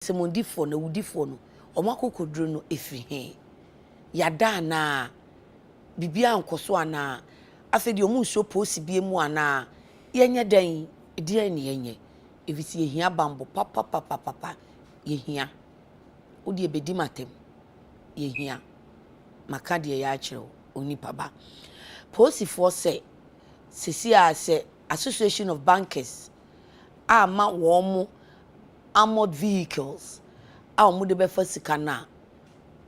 semondi fo na wudi fo no omakokodro no efiri he yada na bibia nkoso ana afedi omu nso posi bie mu ana yenye dan edie ne yenye evisi yehia bambo papa yehia odi ebedi matem yehia maka de ya akire onipa ba posi fo se se Association of Bankers ama wo armored vehicles omu de befa sika na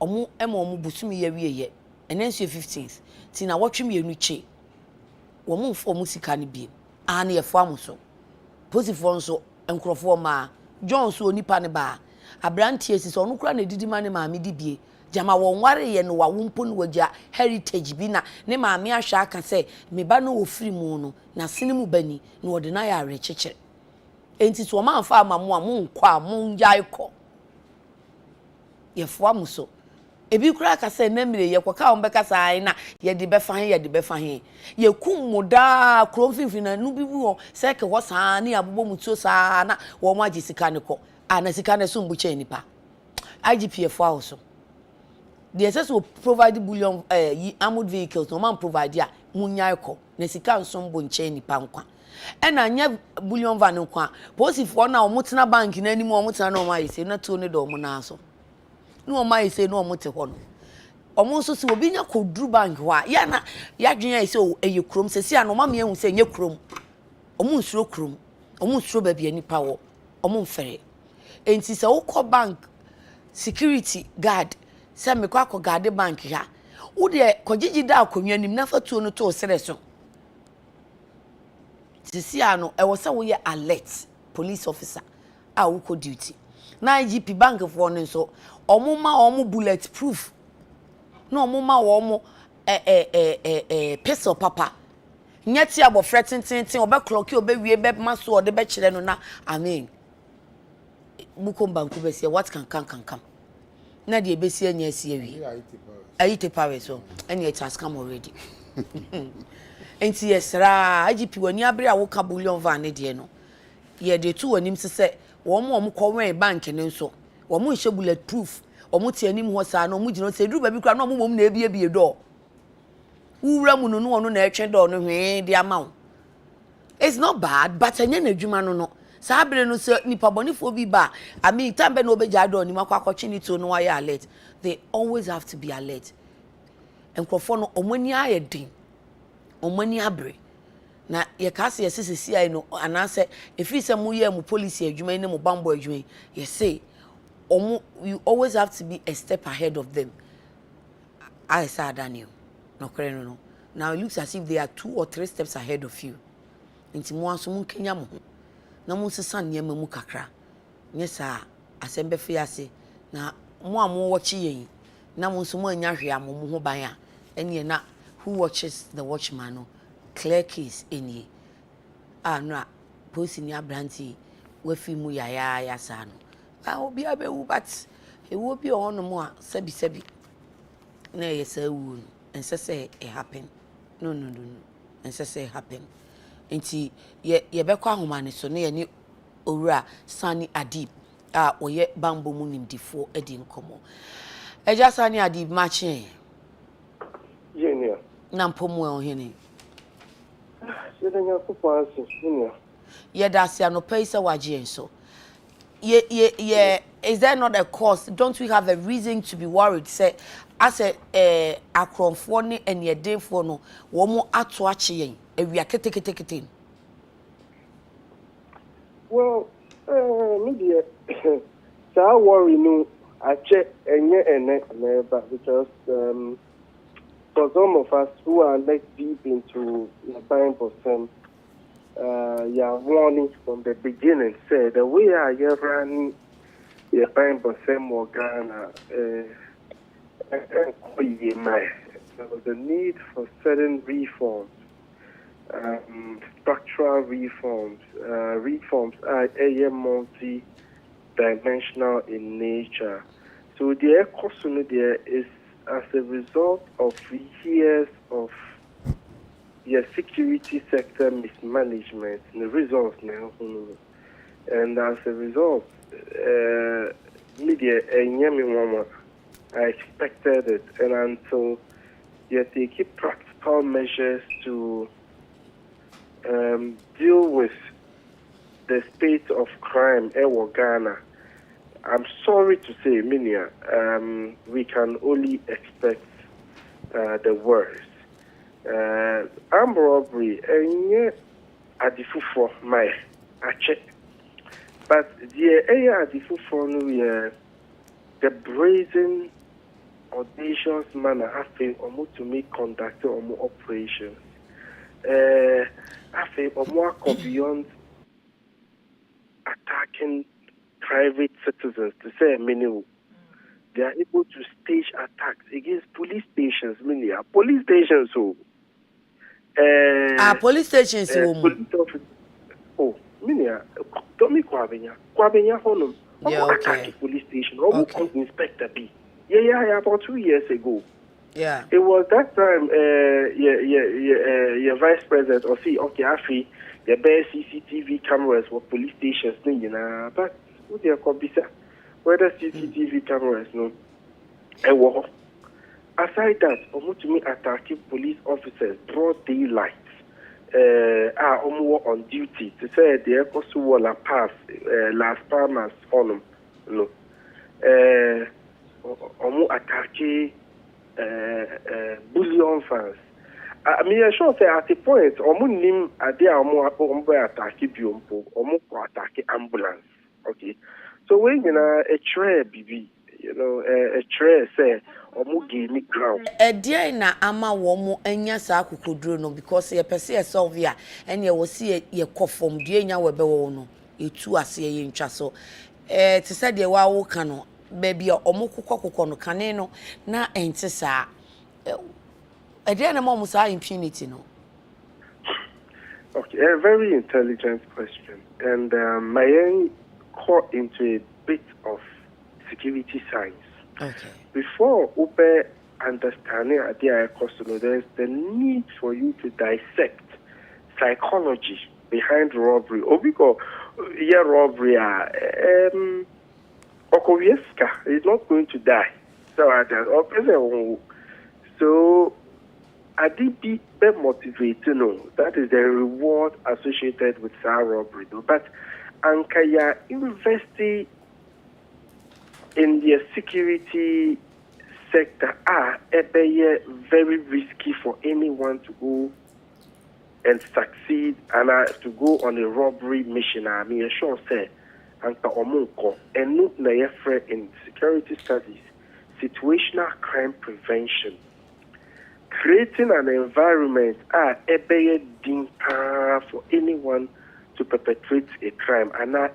omu busumi yawieye enenso 15th ti na wotwem yenu che wo mu fo mu sika ne biem ana ye fo amuso posifo nso enkrofo ma John so onipa ne ba abrantie sisi onu kura na didi ma ne ma di bie jama wo nware ye no wawumpo no wagya heritage bi na ne ma me ahwa aka se me ba no ofiri mu no na sene mu bani na wode na ya rekekere enti so ma amfa amamu amu nkwa amu njai ko ye fo amuso ebi kura ka se na mire ye kwaka ombeka sai na ye de befa he ye kumuda kromfinfin na nu bi wo se ke ho saa ne abobɔ mutuo saa na wo ma gisika ne ko ana sika ne so mbuche nipa IGPF also the SS will provide bullion armored vehicles no man provide ya munyai ko na sika nso mbonche nipa nkwa ena nya bullion van nkwa posifo na omutena bank na anim omutena na oma yise na to ne do mo na so no oma yise no omote ho no omo nso se obi nya kodru bank ho a ya na ya dwen yise o eye krom sesi a no ma me ehu se nye krom omo nsuro krom omo nsuro ba bia nipa wo omo mfere enti se wo bank security guard se me kwa guard bank ha wo de kogigi da akonwa nim na fatuo no to sere so sesi a no e wo se wo ye alert police officer a wo ko duty na IGP bank for no so omo bulletproof no omo wo pistol papa nyati abofre tintin obe clock obe wie be maso ode be kire no na amen bukom banku be se what can come na de be se anya se awi ayite power so any it has come already enti yesra IGP wani abre a wo ka bullion van de no ye de tu wanim se wo ko wen bank ne nso wo mo nhye bulletproof wo mo ti anim ho saa no mo gino se duru ba bi kra no mo mom na ebie do wura mu no no na etwe do no hwe de ama wo it's not bad but anya na adwuma no saa bere no se nipa bonifo bi ba ami tambe no obeja do ni makwa kwatwe ni to no why alert they always have to be alert enkrofo no omani ayedin omani abre na ye kase yesisi ai no anase efi se mu ye mu police adwuma ni mu bambo adwuma ye say you always have to be a step ahead of them. I said Daniel no now it looks as if they are 2 or 3 steps ahead of you nti mo anso mun kenya mo na mo sesa nyema mu kakra nyesa asembe fiase na mo amo watch yen na mo nso mo anya hwe amo mo ho ban a ene na who watches the watchman no clear case eni no posi ni abranti we fi mu ya sa no obi abewu but ewu obi ono mo a sabi na yesa wu ensese it happen no ensese happen enti ye bekọ ahoma ne so na ye ni owura Sani Adib a oye bambo mu nimdifo edi nkomo eja Sani Adib machi yenia na mpomu ohene yedanya kupansi yenia yeda sia no pese waje enso ye is there not a cause don't we have a reason to be worried say as a akromfo ne enyedenfo no wo mo ato ache yen awia ketekete well media so worry no ache enye never because for some of us who are like deep into the Bible you are warning from the beginning say the way I run the Bible more Ghana there was a need for certain reforms, structural reforms are multi-dimensional in nature. So the question there is as a result of years of the security sector mismanagement, the results now, and as a result, media and Yemi Mama, I expected it, and until they keep practical measures to deal with the state of crime in Ghana, I'm sorry to say, Minia, we can only expect the worst. Armed robbery, and for my check. But the brazen, audacious manner having almost to make conduct or more operations. Having more beyond attacking private citizens to say many. They are able to stage attacks against police stations, police stations. So, police stations. Police officers. Oh, Minia, Tommy Kwabenya, Honum. Yeah, okay. Police station. Okay. Inspector B. Yeah, about 2 years ago. Yeah. It was that time. Your vice president or see, okay, Afi, the best CCTV cameras were police stations, but what they are called, whether CCTV cameras, no. Aside that, to me attacking police officers broad daylight are on duty to say they are possible la pass Las Palmas on no attacking bullion fans. I mean, I sure say at a point, nim ade attacking biompo, attacking ambulance. Okay, so when a tray BB, a tray say gave me ground. Dear na ama womo enya sa akukudro no because ye pese ye solve ya and ye will see ye kofom dear nya webe no ye tu ase ye ntwa so to say de wa wo ka no baby omukukọ no kane no na ente saa dear na mom sa impunity no. Okay, a very intelligent question, and my own caught into a bit of security science. Okay. Before Uber understanding idea there's the need for you to dissect psychology behind robbery. Or because robbery Okowieska is not going to die. So I did be motivated, that is the reward associated with our robbery. But Ankaya investing in the security sector are very risky for anyone to go and succeed and to go on a robbery mission. I mean, sure say, Anka Omunko, and not in security studies, situational crime prevention, creating an environment for anyone to perpetrate a crime, and are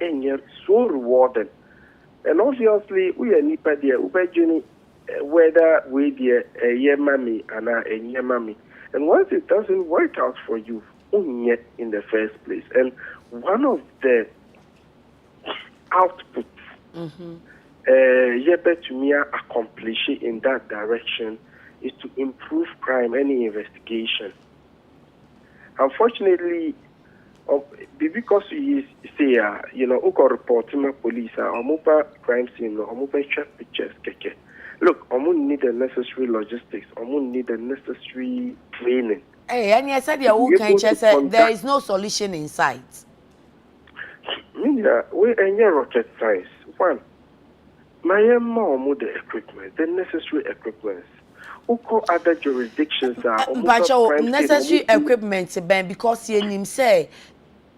so rewarding. And obviously, we are nipa there, whether we dear a year mammy and a year mammy. And once it doesn't work out for you, yet in the first place. And one of the outputs, accomplishing in that direction is to improve crime, any investigation. Unfortunately, because you say, uko reporting police, mobile crime scene, mobile check pictures, look, need the necessary logistics, need the necessary training. Hey, and you said there is no solution in sight. We are rocket science. One, my mom the equipment, the necessary equipment. Uko other jurisdictions are necessary equipment, Ben, because you say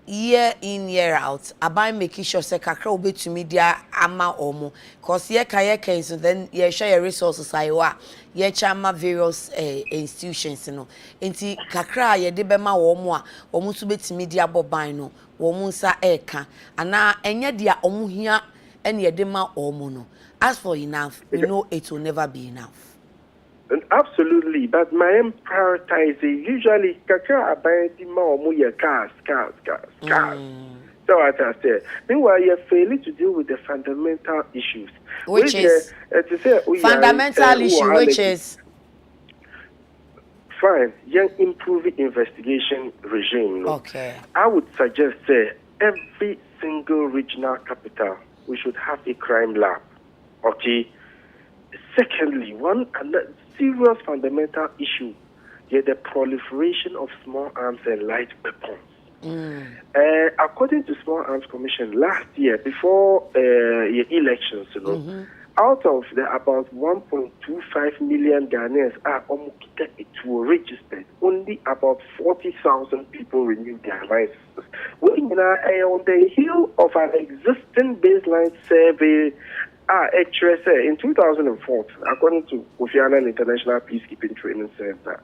year in year out about making sure say kakra obe to media ama omo cause ye kaya so then ye share your resources ayewa ye chama various institutions no enti kakra ye de bema wo mo a omo so betimi dia boban no wo mo nsa eka ana enye dia omo hia ene ye de ma omo no as for enough we know it will never be enough. Absolutely, but my aim prioritizing usually kakra abayedi ma omo ye cars. So as I said, meanwhile you're failing to deal with the fundamental issues, which is fundamental issue, which is fine. Young improving investigation regime. Okay, I would suggest every single regional capital we should have a crime lab. Okay. Secondly, one another serious fundamental issue is the proliferation of small arms and light weapons. According to Small Arms Commission, last year, before elections, out of the about 1.25 million Ghanaians are registered, only about 40,000 people renewed their licenses. We are on the heel of an existing baseline survey. In 2004, according to Kofi Annan International Peacekeeping Training Center,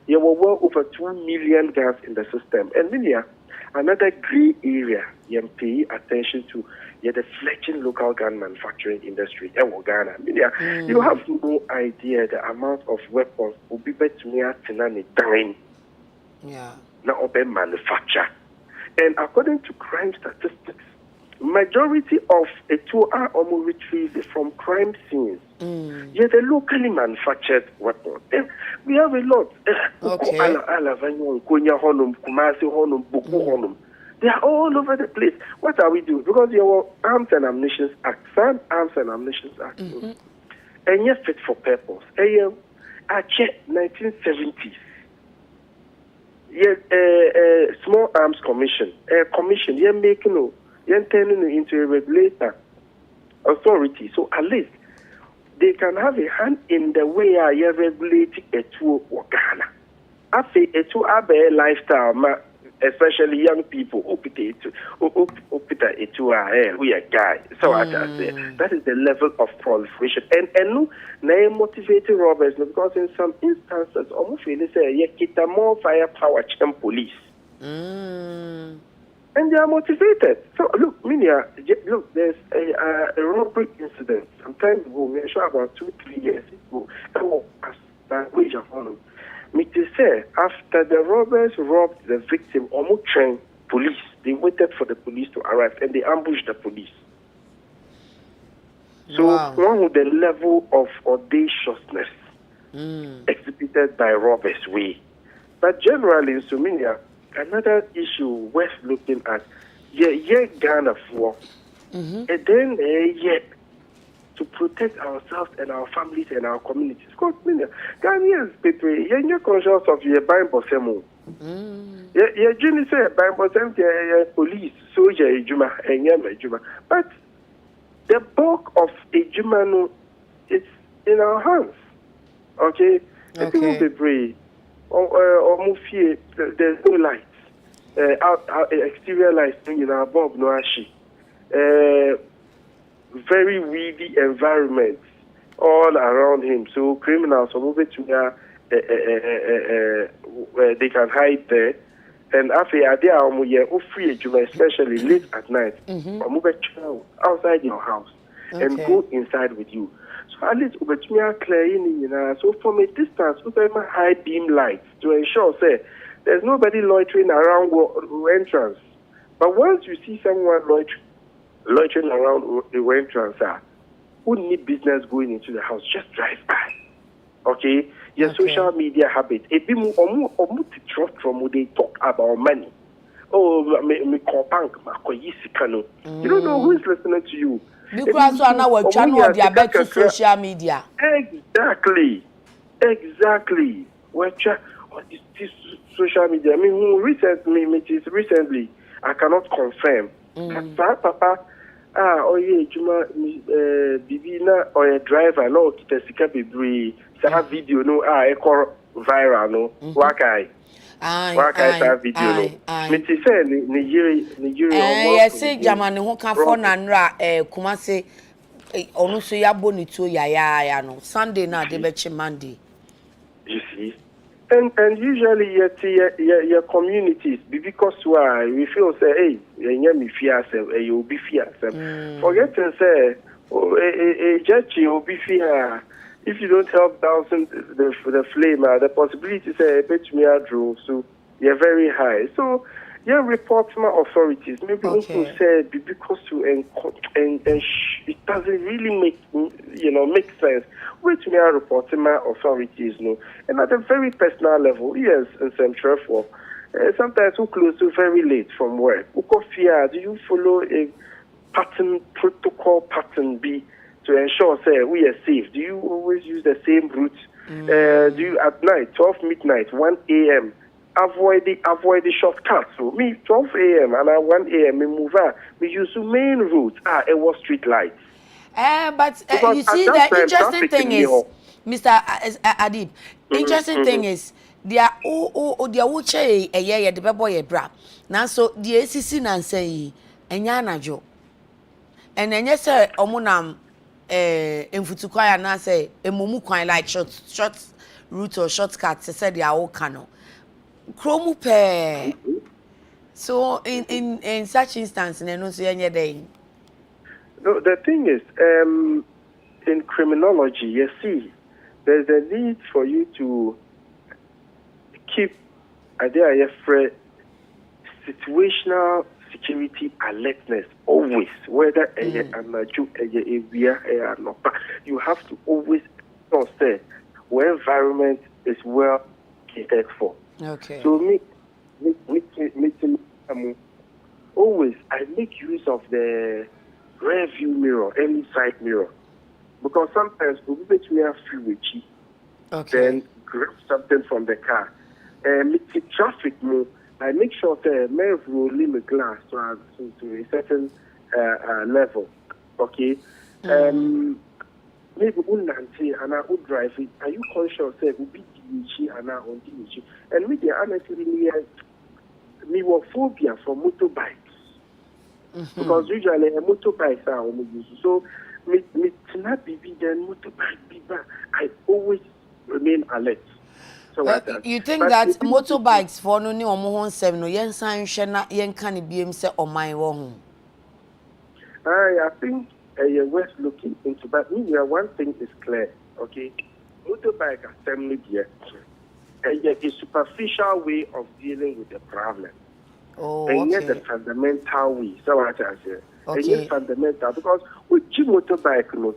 there were well over 2 million guns in the system. And then another grey area you pay attention to the fledgling local gun manufacturing industry in Ghana. You have no idea the amount of weapons will be better to me at dying. Now manufacture. And according to crime statistics, majority of a two are almost retrieved from crime scenes. The locally manufactured weapons. We have a lot. They are all over the place. What are we doing? Because your Arms and Ammunition Act, Arms and Ammunition Act, and you're fit for purpose. I checked 1970s. Small Arms Commission, you're making you're turning it into a regulator authority. So at least they can have a hand in the way you're regulating a tool or Ghana. I say a tool lifestyle, especially young people, we are guy. So I say that is the level of proliferation. And no, they motivated robbers because in some instances, almost feel say you get more firepower than police. And they are motivated. So look, there's a robbery incident sometime ago. We are sure about 2-3 years ago. That was language of honor. They say after the robbers robbed the victim, almost trained police. They waited for the police to arrive and they ambushed the police. So one with the level of audaciousness exhibited by robbers way. But generally in Somalia, another issue worth looking at, Ghana for, and then to protect ourselves and our families and our communities. Because Ghanaians, people, you're conscious of your buying bosemo. You're generally say buying bosem, police, soldier, ejuma, and ejuma. But the bulk of ejuma, it's in our hands. Okay? People people. There's no lights. Exterior lights, bulb, no ashi. Very weedy environment all around him. So criminals are moving to where they can hide there. And after they are free, especially late at night, move outside your house and go inside with you. So at least clear, so from a distance, we have high beam lights to ensure there's nobody loitering around entrance. But once you see someone loitering around the entrance, who need business going into the house, just drive by. Okay? Your social media habit. They talk about money. Oh, me call bank, you don't know who is listening to you. Because our channel to social media. Exactly. What is this social media? I mean, recently, I cannot confirm. Papa, Juma, Bibina, or a driver, no, Kitesika Bibri, Sa video, no, echo viral, no, Wakai. Wakai video, no. Say, Nigeria, yes, say, Jamani, who can phone and Kumase, Onuso Yaboni to ya, no, Sunday now, they bet you Monday. You see? And usually your communities, because we feel say, hey, you fear you'll be fear. Forget to say, a judge you'll be fear. If you don't help dousing the flame, the possibility say, bet me I drove, so you're very high. So your report my authorities. Maybe also say because and it doesn't really make sense. Which me are reporting my authorities, no, and at a very personal level, yes, in some sometimes who close to very late from work. Who fear? Do you follow a protocol pattern be to ensure say we are safe? Do you always use the same route? Do you at night, 12 midnight, 1 a.m. avoid the shortcuts? So me 12 a.m. and at 1 a.m. me move on. We use the main route. It was street lights. But you see, the interesting thing is, Mr. Adib, interesting thing is, they are wuche the bebo bra. Now so the ACC nan say enyana jo. And then yes sir omunam emfutukwaya na say emumu kwan like short route or shortcut say they are all cano. Kromu pe. So in such instance no so yenye dey. No, the thing is, in criminology, you see, there's a need for you to keep situational security alertness always, whether you have to always say where environment is well catered for. Okay. So always I make use of the rear view mirror, any side mirror, because sometimes we have freeway cheap. Okay. Then grab something from the car. With traffic more, I make sure that I may roll in the glass to a certain level. Okay. Maybe unanti and I would drive it. Are you conscious that we be Dinichi and I on Dinichi? And with the honestly, me were phobia for motorbikes. Because usually a motorbike are almost so me not be then motorbike be back. I always remain alert. So you think that motorbikes for no new omo 7 no yen san hwe na yen kan biem se oman wo ho? I think you're worth looking into, but one thing is clear, okay? Motorbike assembly here, a superficial way of dealing with the problem. Oh, and okay. yet the fundamental way. So what I say, okay. And yet fundamental, because with motorbike,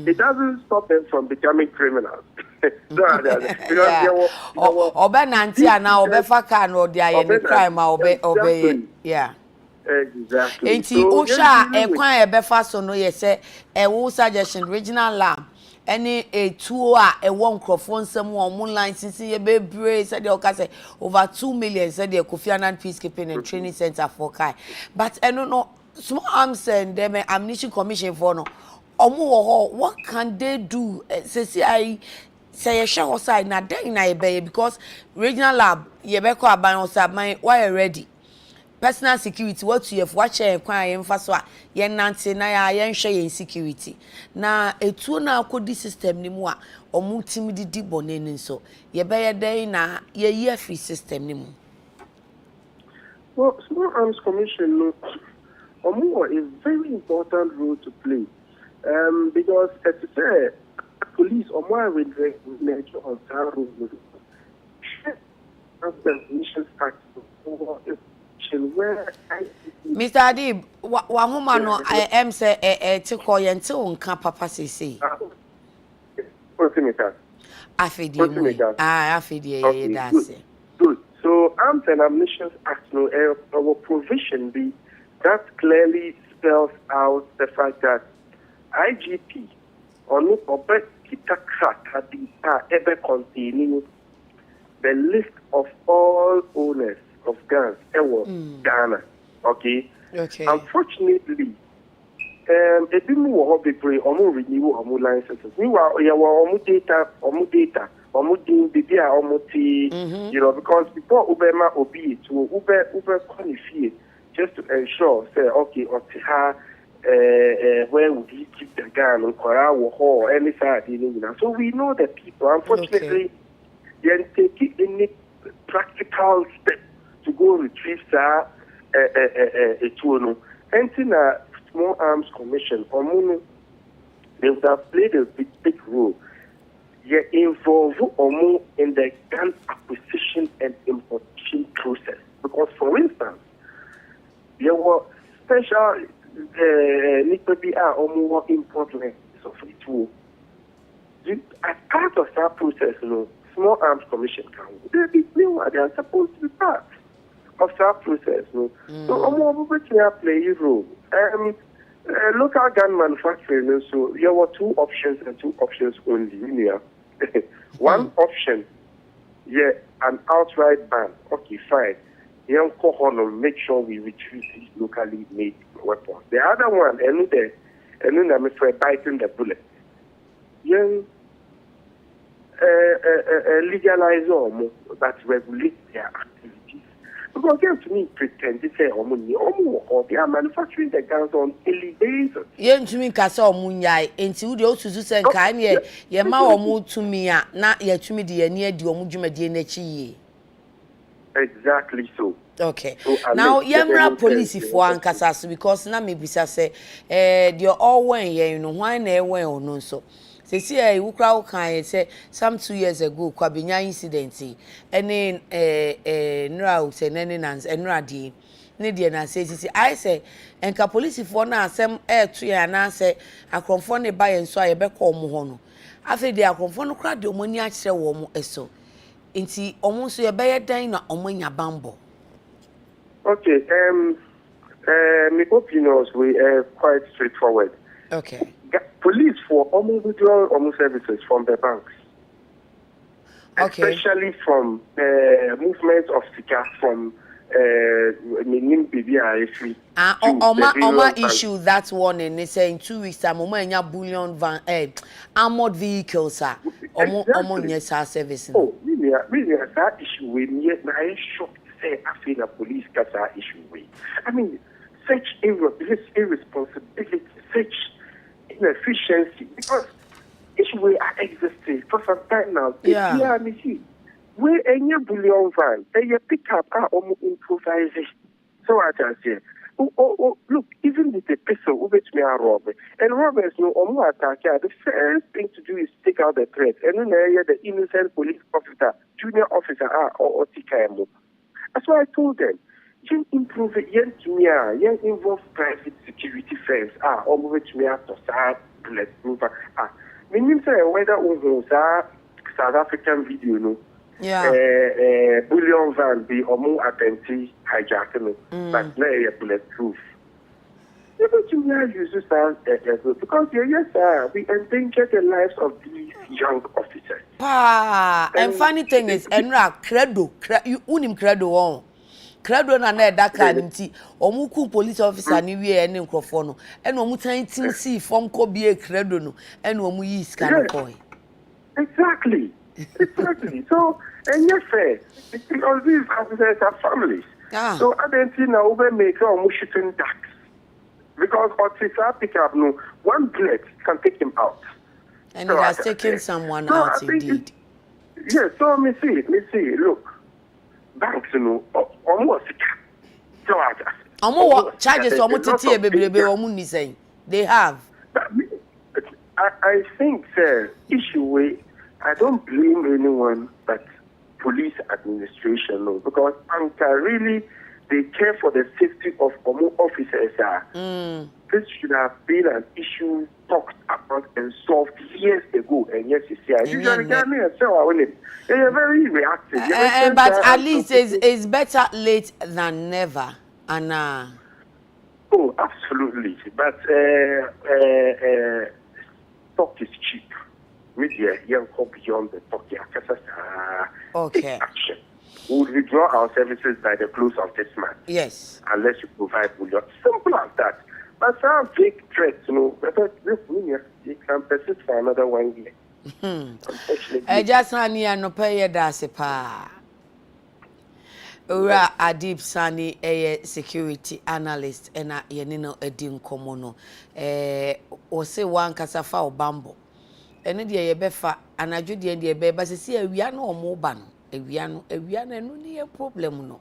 it doesn't stop them from becoming criminals. Yeah. Obe nanti ana obe faka no dia ye ni crime obe yeah. Exactly. Enti usha ekwan ebe fa so no ye say wo suggestion regional lab any a tour a one microphone some one license ye bebre said the okase over 2 million said the Kofi Annan peacekeeping and training center for Kai. But I don't know small arms and them ammunition commission for no omo what can they do say I show side na den na ebe because regional lab ye be ko aban osab why ready personal security what you have watch kwan yen fa so a yen nante na ya yen hwe yen security na etuo na akodi system ni mu a omu tim didi bonene nso ye be ye den na ye yi free system ni mu. Well, small arms commission no omu a very important role to play because as you say police omu are with nature on our role the missions act Mr. Adib, wa homa no am say te ko ye nte onka papa sese. Afidi mu. Afidi ye dase. Good. So Arms and Ammunition Act no our provision be that clearly spells out the fact that IGP or no obet kita krata di ever containing the list of all owners of guns Ghana. Okay. Unfortunately, a bit more bebre or renew or licenses. Meanwhile, data, you know, because before Ubema Obi to Uber qualify just to ensure, say, okay, where would he keep the gun or any side, so we know that people, unfortunately, they take any practical steps to go retrieve a tool. And in a small arms commission, they would have played a big role. They involve Omo in the gun acquisition and importation process. Because, for instance, there were special Omo import licenses of the tool. As part of that process, small arms commission they are supposed to be part of that process. So Omo play a role. Local gun manufacturing, so there were two options and two options only. One option, yeah, an outright ban. Okay, fine. Young Kohono, make sure we retrieve these locally made weapons. The other one, and then I'm afraid biting the bullet. Young legalize or that regulate their activities. Because they to me pretend to say or they are manufacturing the guns on daily basis. Yen to me kasa omunyai enti wo de otuzu se nka ne ye ma omu tumi a na ye tumi de ye ne di omu dwumade na chi. Exactly so. Okay. So, now yemra police for ankasa because na me bisa say they all when ye no why na e wen ono so. Se see wo kra wo kan say some 2 years ago kwabenya incident ene nra o se nene nans enra die ne die na say I say enka police for na asem to ya na say akromfo ne ba ye nso a ye be ko mo ho no afi de akromfo no kra de omani a kire wo mo eso nti omo nso ye be ye dan na omanya bambo. Okay, my opinions were quite straightforward. Okay. Police for almost withdraw almost services from the banks. Okay. Especially from movement of Sika from Minim BBI. Oma issue that one and they say in 2 weeks time Oma bullion van armored vehicles are Omo yes service. Oh, really that issue with me I shocked say I feel the police got that issue with. I mean such irresponsibility, such inefficiency because issue we are existing for some time now. Yeah, me see. We any bullion van, they pick up our improvisation. So I can say, look, even with the pistol, which me are robbing, and robbers no omu attack. The first thing to do is take out the threat, and then the innocent police officer, junior officer, or TKM. That's why I told them. You improve it, you involve private security firms, or which me are to start bulletproof. When you say whether South African video, no, bullion van be or more attentive hijacking, but now bulletproof. Even use because we endanger the lives of these young officers. And funny thing is, Enra credo, you unim credo on. Credo na that kind nti omuku police officer ni wie ene nkrofo no ene omu tan tin see form ko bie credo no ene omu yi scan ko. Exactly. So and yes fair because these officers are families. So I don't see now we make omu shooting ducks because officer pick up no one bullet can take him out. And so it has taken someone out indeed. Yes, so me see look. Banks, almost charges almost titi they have. I think, sir, issue way. I don't blame anyone but police administration, no, because really they care for the safety of officers. This should have been an issue talked about and solved years ago. And yes, you see, usually they're very reactive. But at least it's better late than never. And oh, absolutely. But talk is cheap. Media, young go beyond the talk. Okay. Action. We will withdraw our services by the close of this month. Yes. Unless you provide bullion. Simple as that. But some big threats, this year, it can persist for another 1 year. I just want no pay pa. Ura Adib Sani security analyst ena yenino edim komono. O se wan kasafa o bambo. Ene de ye befa anadwo de be ba se awia no omo ba no. Awia no enu ni problem no.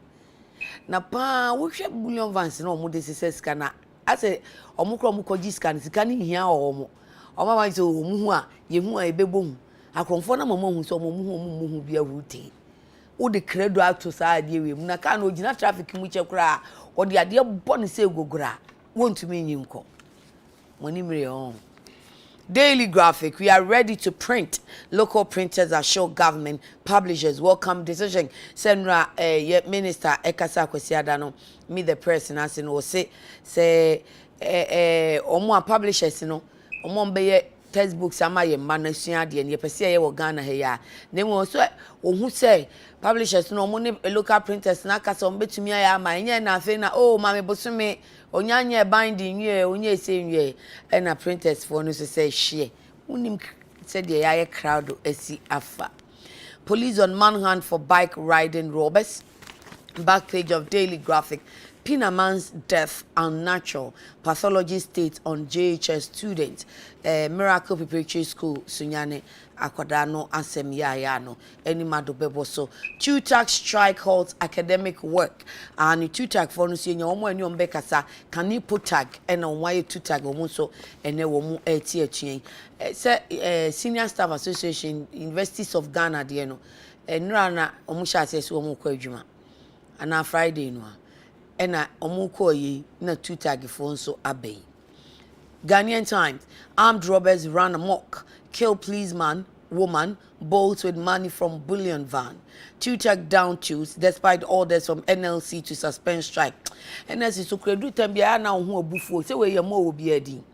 Na pa wo hwe bullion vans na omo de se sika na ase omukro omukoji sika ni hia omo ma so omu a ye hu a ebebo hu akromfo na mama hu so omu hu bia huti wo de credo ato sa ade we mu na ka na ogina traffic mu chekura wo de ade bo ne se gogora wontumi nyinko moni mire on Daily Graphic, we are ready to print. Local printers assure government publishers welcome decision. Senra Minister Ekasa Kwesiadano, me the person as in say omo publishers no omo be textbooks ama ye ma na sua de ne pese ye wo Ghana he ya na mo so ohun say publishers no omo ne local printers na kasa omo betumi ya ama enye na afi na oh mame bosume onyanye binding ye onye ese nwe e na printers for no say share unim said the ya crowd esi afa. Police on manhunt for bike riding robbers. Back page of Daily Graphic. Pinaman's death unnatural. Pathology states on JHS student. Miracle Preparatory School Sunyane Akwadano Asem Yayano. Any madobebo so. TUTAC strike halts academic work. And the TUTAC for no senior omo any ombekasa. Can you put tag and on why TUTAC omuso and womu eti Senior Staff Association Universities of Ghana dieno. Nrana omusha says omu kwa juma. Ana Friday no ena omuko yi na TUTAG phone so abey. Ghanaian Times. Armed robbers ran amok, kill policeman, woman, bolts with money from bullion van. TUTAG down tools despite orders from NLC to suspend strike. NLC so kredu tambia na ho obufu say we yemo obi adi.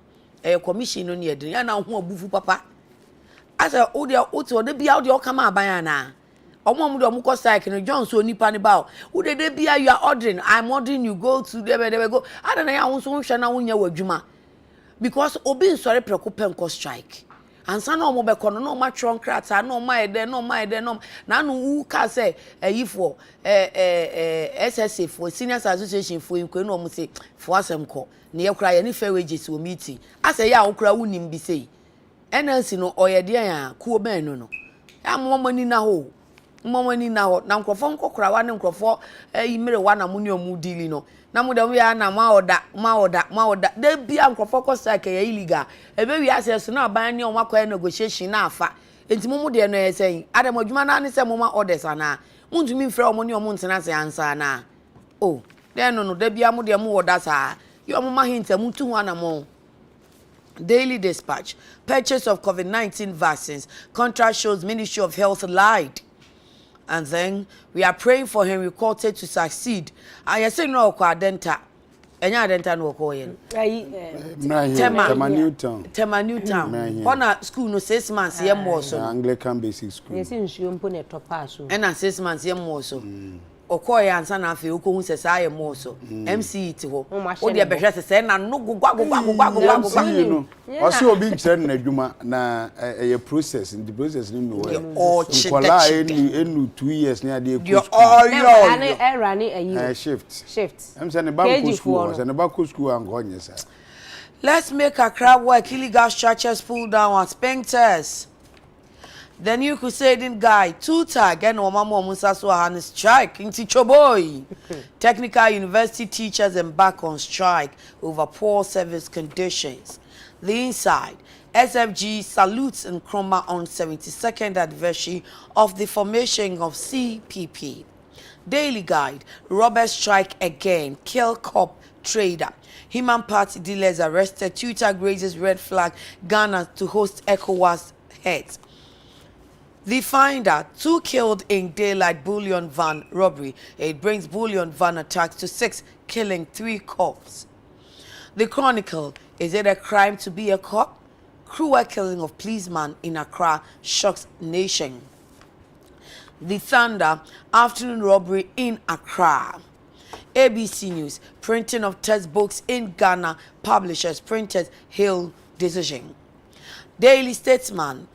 Commission no ne adi ya na ho obufu papa. Asa o de bia o de o kama aban na. Omo do omo ko strike no John so nipa ne ba wo de bia you are ordering I'm ordering you go to there go ada na ya wo so hwe na wonya wadwuma because obi nsore preko penko strike ansa na omo be kono na omo atron krata na omo ede na no wu ka say for SSA for seniors association for inko na omo say for asem ko na ye kura ye ni fair wages wo meeting asa ya wo kura wunim bi say NLC no oyede ya ku oben no ya momani na ho momani na ho na nkrofo nkokora wa ne nkrofo imere wa na muni omu dili no na mu da ya na ma oda de bia nkrofo ko strike ya illegal ebe wi access na ban ne o makoya negotiation na afa enti mu de no yesen adam adwuma na ne se mu ma orders ana muntumi mfre o mu ne o mu ntena se ansa na oh de no de bia mu de mu oda sa yo mu ma hinta mu tu ho na mo. Daily Dispatch. Purchase of COVID-19 vaccines. Contract shows Ministry of Health lied. And then we are praying for Henry Quartet to succeed. I say no kwa denta. Enya denta no ko yen. Tema Newtown. Ona school no 6 months yem wo so. Anglican basic school. Yes nsuo mpo na topa so. Ena 6 months yem wo so. Okoye ansa na afi okohu se sa yem wo so. MC ti ho. O de be hwese se na no gugwa. Osi obi nkyere na adwuma na a process in the process ni no wo. Kola enu 2 years na ade ekwu. Yo rani ayi. Shift. Em se ne ba ko school, se ne ba ko school an go nyesa. Let's make Accra work. Illegal structures pull down on Sphincters. The new crusading guy, TUTAG, and Omamo Musa Swahan strike in Tichoboy. Technical university teachers embark on strike over poor service conditions. The inside, SFG salutes Nsroma on 72nd anniversary of the formation of CPP. Daily Guide, robbers strike again, kill cop trader. Human party dealers arrested. TUTAG raises red flag, Ghana to host ECOWAS heads. The finder, 2 killed in daylight bullion van robbery. It brings bullion van attacks to 6, killing 3 cops. The Chronicle, is it a crime to be a cop? Cruel killing of policeman in Accra shocks nation. The Thunder, afternoon robbery in Accra. ABC News, printing of textbooks in Ghana, publishers, printers hail decision. Daily Statesman,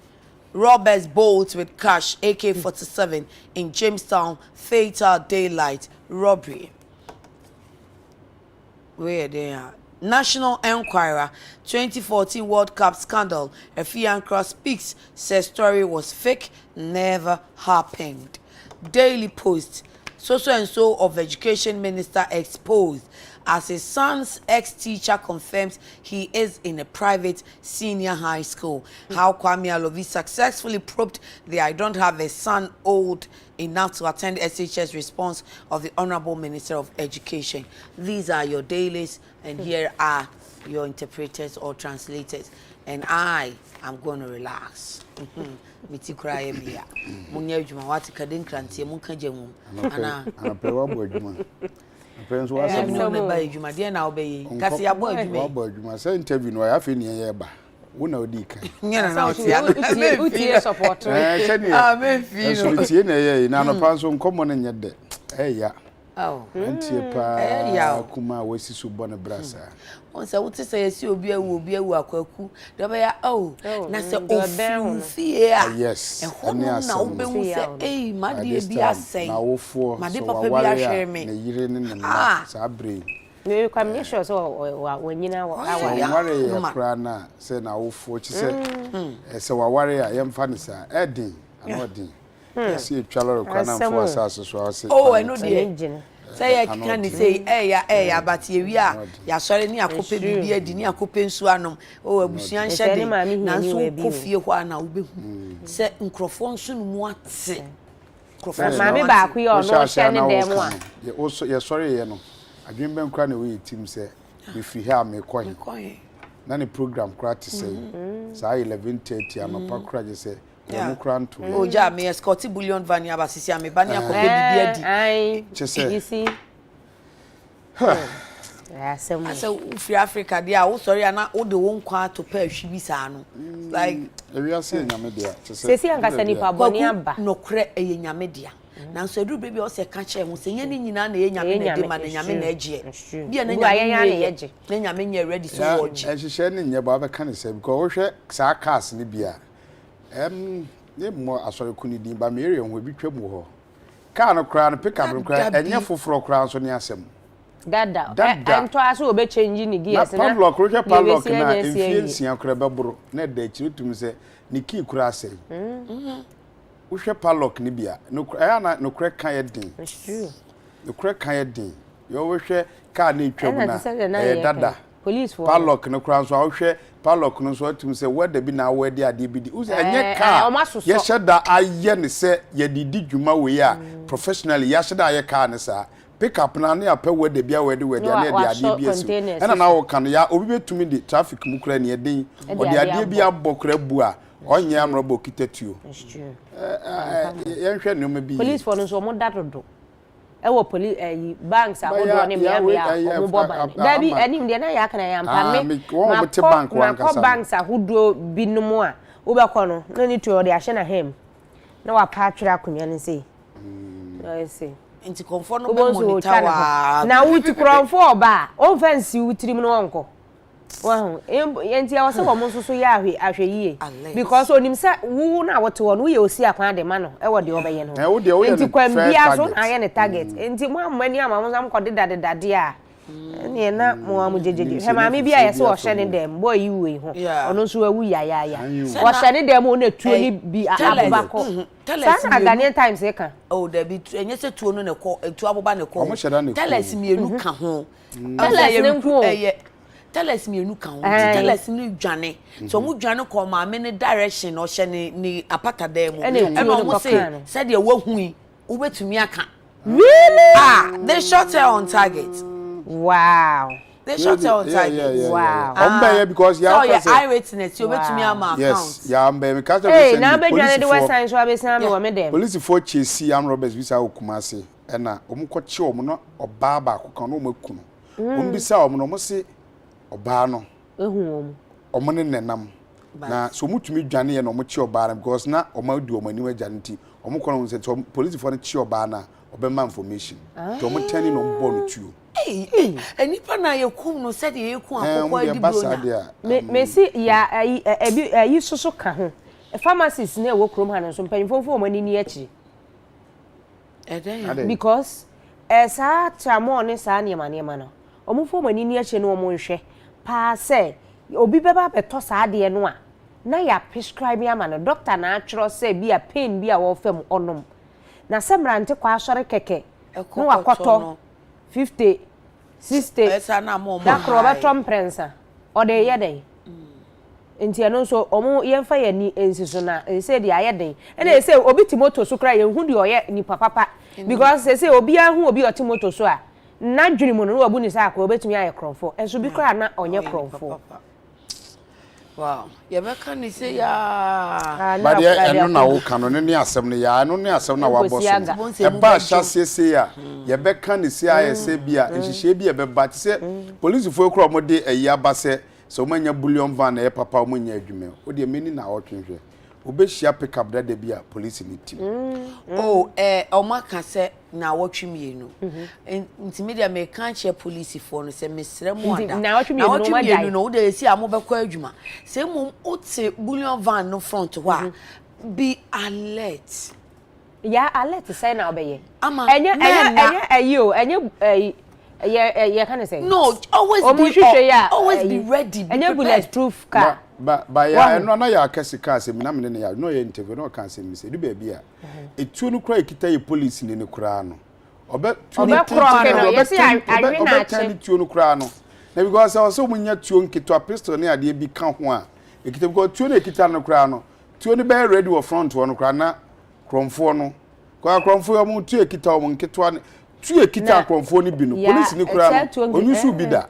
robbers bolt with cash, AK-47 in Jamestown, fatal daylight robbery. Where they are. National Enquirer, 2014 World Cup scandal. Efiankra speaks, says story was fake, never happened. Daily Post, so-and-so of Education Minister exposed as his son's ex-teacher confirms he is in a private senior high school. How Kwame Alovi successfully probed the I don't have a son old enough to attend SHS response of the Honorable Minister of Education. These are your dailies, and here are your interpreters or translators. And I am going to relax. Miti cry bia. Munya juma wati kadin krantie munka jemu. Ana pewa bo juma. Friends was some no buy you my dear now be kasi ya boy you me say interview no ya fe ne ye ba wo na odi kan nyana na utie support me fi so utie na ye na no pa so nkomo na nye de ya antie pa kuma wasi so bona brasa on say what say yesi obi awu akwaku de be ya na say ofie yes na obehu say ma de bi asai na wofo ma de papa bi ahwe me na yire ne na sa bre me kwam ne sure so wanyina waware ya kra na say na wofo chi say say waware ya yemfa ne sa edin anodin yes you twalo kwa na mfo asase so say I know the engine say you can say ya but ye wi a ya sore ni akope bibi adi ni akope nsu anom abusuan hyede na nso kofie ho na obehu say nkrofo nso no mu ate nkrofo ma me ba ku ye ono hye ne dem a ye sore ye no adwen ben kra na we team say we free here me coin na ni program kra to say say 11:30 amapa kra je say Oja me escort bullion vania basisi ame bani akope bibi adi you see asa free Africa dia wo sorry ana wo de won kwa to pa ahwi sa no like we are saying nyame dia sesi ankasa ni pa boni aba nokre eye nyame dia na so edu baby o se ka che ho se nya ni nyina na ye nyame na de ma na nyame na agye bia na nyame na ye na nyame nya ready so watch ehye ni nya ba be kan se because wo hwe sa cars ni bia ne mo asore kuni din ba mere ho bi twam ho car no kra no pick up no kra enye foforo kra so ne asem dada ento aso obe change ni gears na padlock ro padlock na enfiensia kra bebro na da kiri tum se ni key kra asem wo hwe padlock ni bia no kra na no kra kan ye din no kra kan ye din yo wo hwe car na twam na dada police for padlock no kra so wo hwe padlock no so atum se weda bi na wede ade bi di uze enye car ye sheda aye ne se ye didi dwuma we a professionally ya sheda aye car ne sa pick up na na pa wede bia wede na ade bi esi ena na wo kan ya obi betumi di traffic mu kra ne edin ode ade bi abokra bu a onye amrobo kitatuo ye nhwe ne mo bi police for no so mo dadodo ewo police banks ahodo ne mia omo boba dabi anim de na ya kana ya mpa me ma banks ahodo binumu a wo be ko no na ni to de ahye na hem na wa pa atwere akonya ne sei say nti konfo no be monitor wa na wuti kronfo oba o fancy wutirim no wonko wow enti ya wase wo nso so ya ahwe yie because onim se wu na wote wo no ye osi akwan de ma no e wo de obeye no enti kwam bia so na ye ne target enti mo amani amamo sam ko de dade a ne na mo amujejeje he ma me bia ye se wo hye ne dem boy yi we ho ono nso awu ya wo hye ne dem o na tuo ni bi abobako sana Ghanaian times e kan oh da bi enye se tuo no ne ko tuo aboba ne ko tell us mienu ka ho tell us ne nko tell us mienu ka ho tell us ni dwane so mu dwane ko ma me ne direction o hye ni apata dem e no mo say de wahui wo betumi aka really they shot her on target. Wow. They shot her on target. Wow. Because ya eyewitness you betumi ama account. Yes, ya mbe me ka say hey na be dwane de west side so abesan me wo me dem. Police for chase am robbers visa okumase e na omko che omo no oba ba akoko no makunu. Ombisa omo no mo se oba no ehu omo ne nenam na so mutumi dwane ye no mo che oba na because na omo adu omo ani waja nti omo kono se police for no che oba na obema information to omo tani no mbo no tuo. Enipa na ye kum no said ye kum akoko adi bro me si ya yi soso ka ho pharmacist na wo krom ha no so mpanimfo mo ani ni achi because sa tramo ne sa ne ma no omufo mo ani ni achi no mo nhwe pa se obi beba beto sa ade no a na ya prescribe ama no doctor na atwro se bi a pain bi a wo fam onom na semrante kwa asore keke no wakoto 50 60 esa na mo da kroba tom prensa ode yeden enti eno so omo yemfa ya ni ensiso na se de ayeden ena se obi timoto so kra ye hu de oye ni papa because se obi ahu obi otimoto so a na dwiri mu no wabu ni sa akwa obetumi aye krofo enso bi kra na onye krofo Wow. You better ni say ya. But yeah, eno na wo kan no ne asem no ya eno ne asem na wa boss. E ba hyase se ya. You better ni say ya se bia nhihye bia be ba te se police fo ekro mo de ayi aba se so manya bullion van e papa mo nya adwuma. O de meni na wo twenhwe. Obehia pick up that de bia police ni team. Oh, omaka se na wotwe mienu. Nti media me kan che police for no se mesre mu ada. Na wotwe mienu no de si amobekọ adwuma. Se mum ote bullion van no front ho a be alert. Ya alert say na obeye. Enye ayo enye yeah, can I say? No, always be ready. And you bulletproof car. But ya no na ya kesi car se na me ne ya no ya interview no kan se mi se du baby a etu no kra ekita ye police ni ne kra no obe tu no kra no yes I na che tu no kra no na because also munya tuo nkito pistol ne ade bi ka ho a ekita because tuo no ekita no kra no tuo no be ready wo front wo no kra na kromfo no kwa kromfo yo mu tuo ekita wo nkito tu ekita kromfo ni bi no police ni kra no onyusu bi da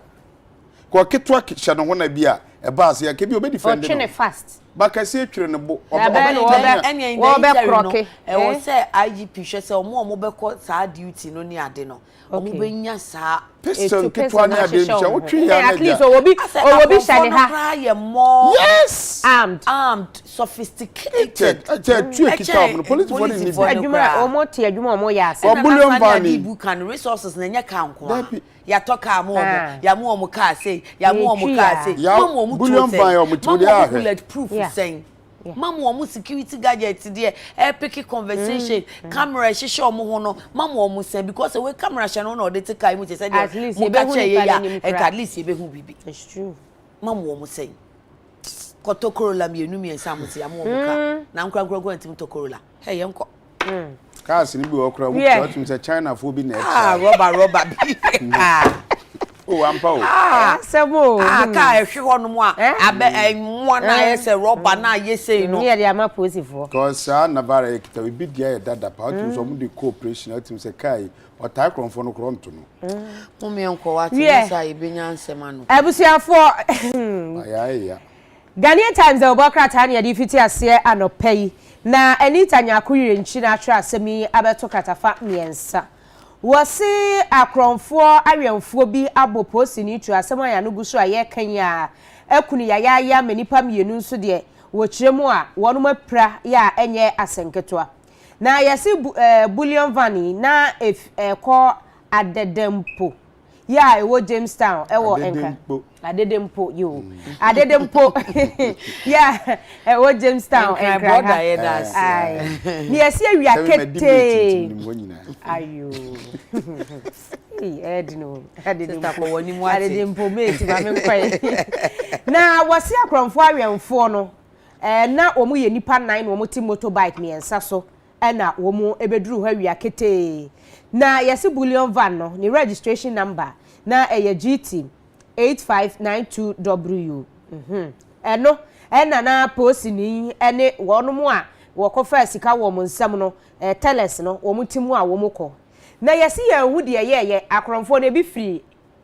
kwa kitwa kisha no na bi a e baase ya kebi obe defend no no fast baka se etwere ne bo obe kroke e wo se IGP hwe se omo bekọ saa duty no ni ade no omo benya saa pistol kitwa na ade ncha wo twi ya na at least obi shine ha yes armed sophisticated tu ekita no police for ni bi adwuma omo ti adwuma omo ya ase bullion van bukan resources na nya ka nko ya toka mo ya mo omo ka say ya mo omo ka say mo omo bullion van ya omo ti dia bulletproof saying mama omo security gadget there epic conversation camera shisha omo ho no mama omo say because we camera sha no na dey take kai mu say at least you be hu at least you be hu bibi it's true mama omo say kotokorola mienu mi ensa mo say ya mo omo ka na nkra ntim tokorola hey yenko cars ni bi okra wo twa say China fo bi na rubber bi oh ampa o sebo ka ehwe hono mu a abe nwa na yese rubber na yese no ne ya ma posifo cause na bara ekita we bi dia ya dada pa otu so mu de cooperation atim say kai otai kronfo no kronto no mo me enko wa ti sa ibenya nsema no abusiafo ya Ghanaian Times the Obokrata na di fiti ase anopai na anitanya akoyire nchi na atwa asemi abeto katafa miensa wose akronfo awemfo bi aboposi ni tu asema ya no guso aye kanya akuni ya manipa mienu nso de wo kiremu a wono mapra ya enye asenketwa na yesi bullion vani na ko adedempo ya ewo Jamestown ewo enka adedempo yo adedempo ya ewo Jamestown enka brother yedas ni yesi awia kete ayo edino adedempo mate ba me kwai na wasi akronfo awemfo no na omu ye nipa 9 omu ti motorbike miensa so na omu ebeduru ha awia kete na yesi bullion van no ni registration number na GT 8592W eno na posi ni ene wono mu a wokofa sika wo mo nsam no teles no wo mutimu a wo mokọ na yesi ya hu de ye akronfo na bi firi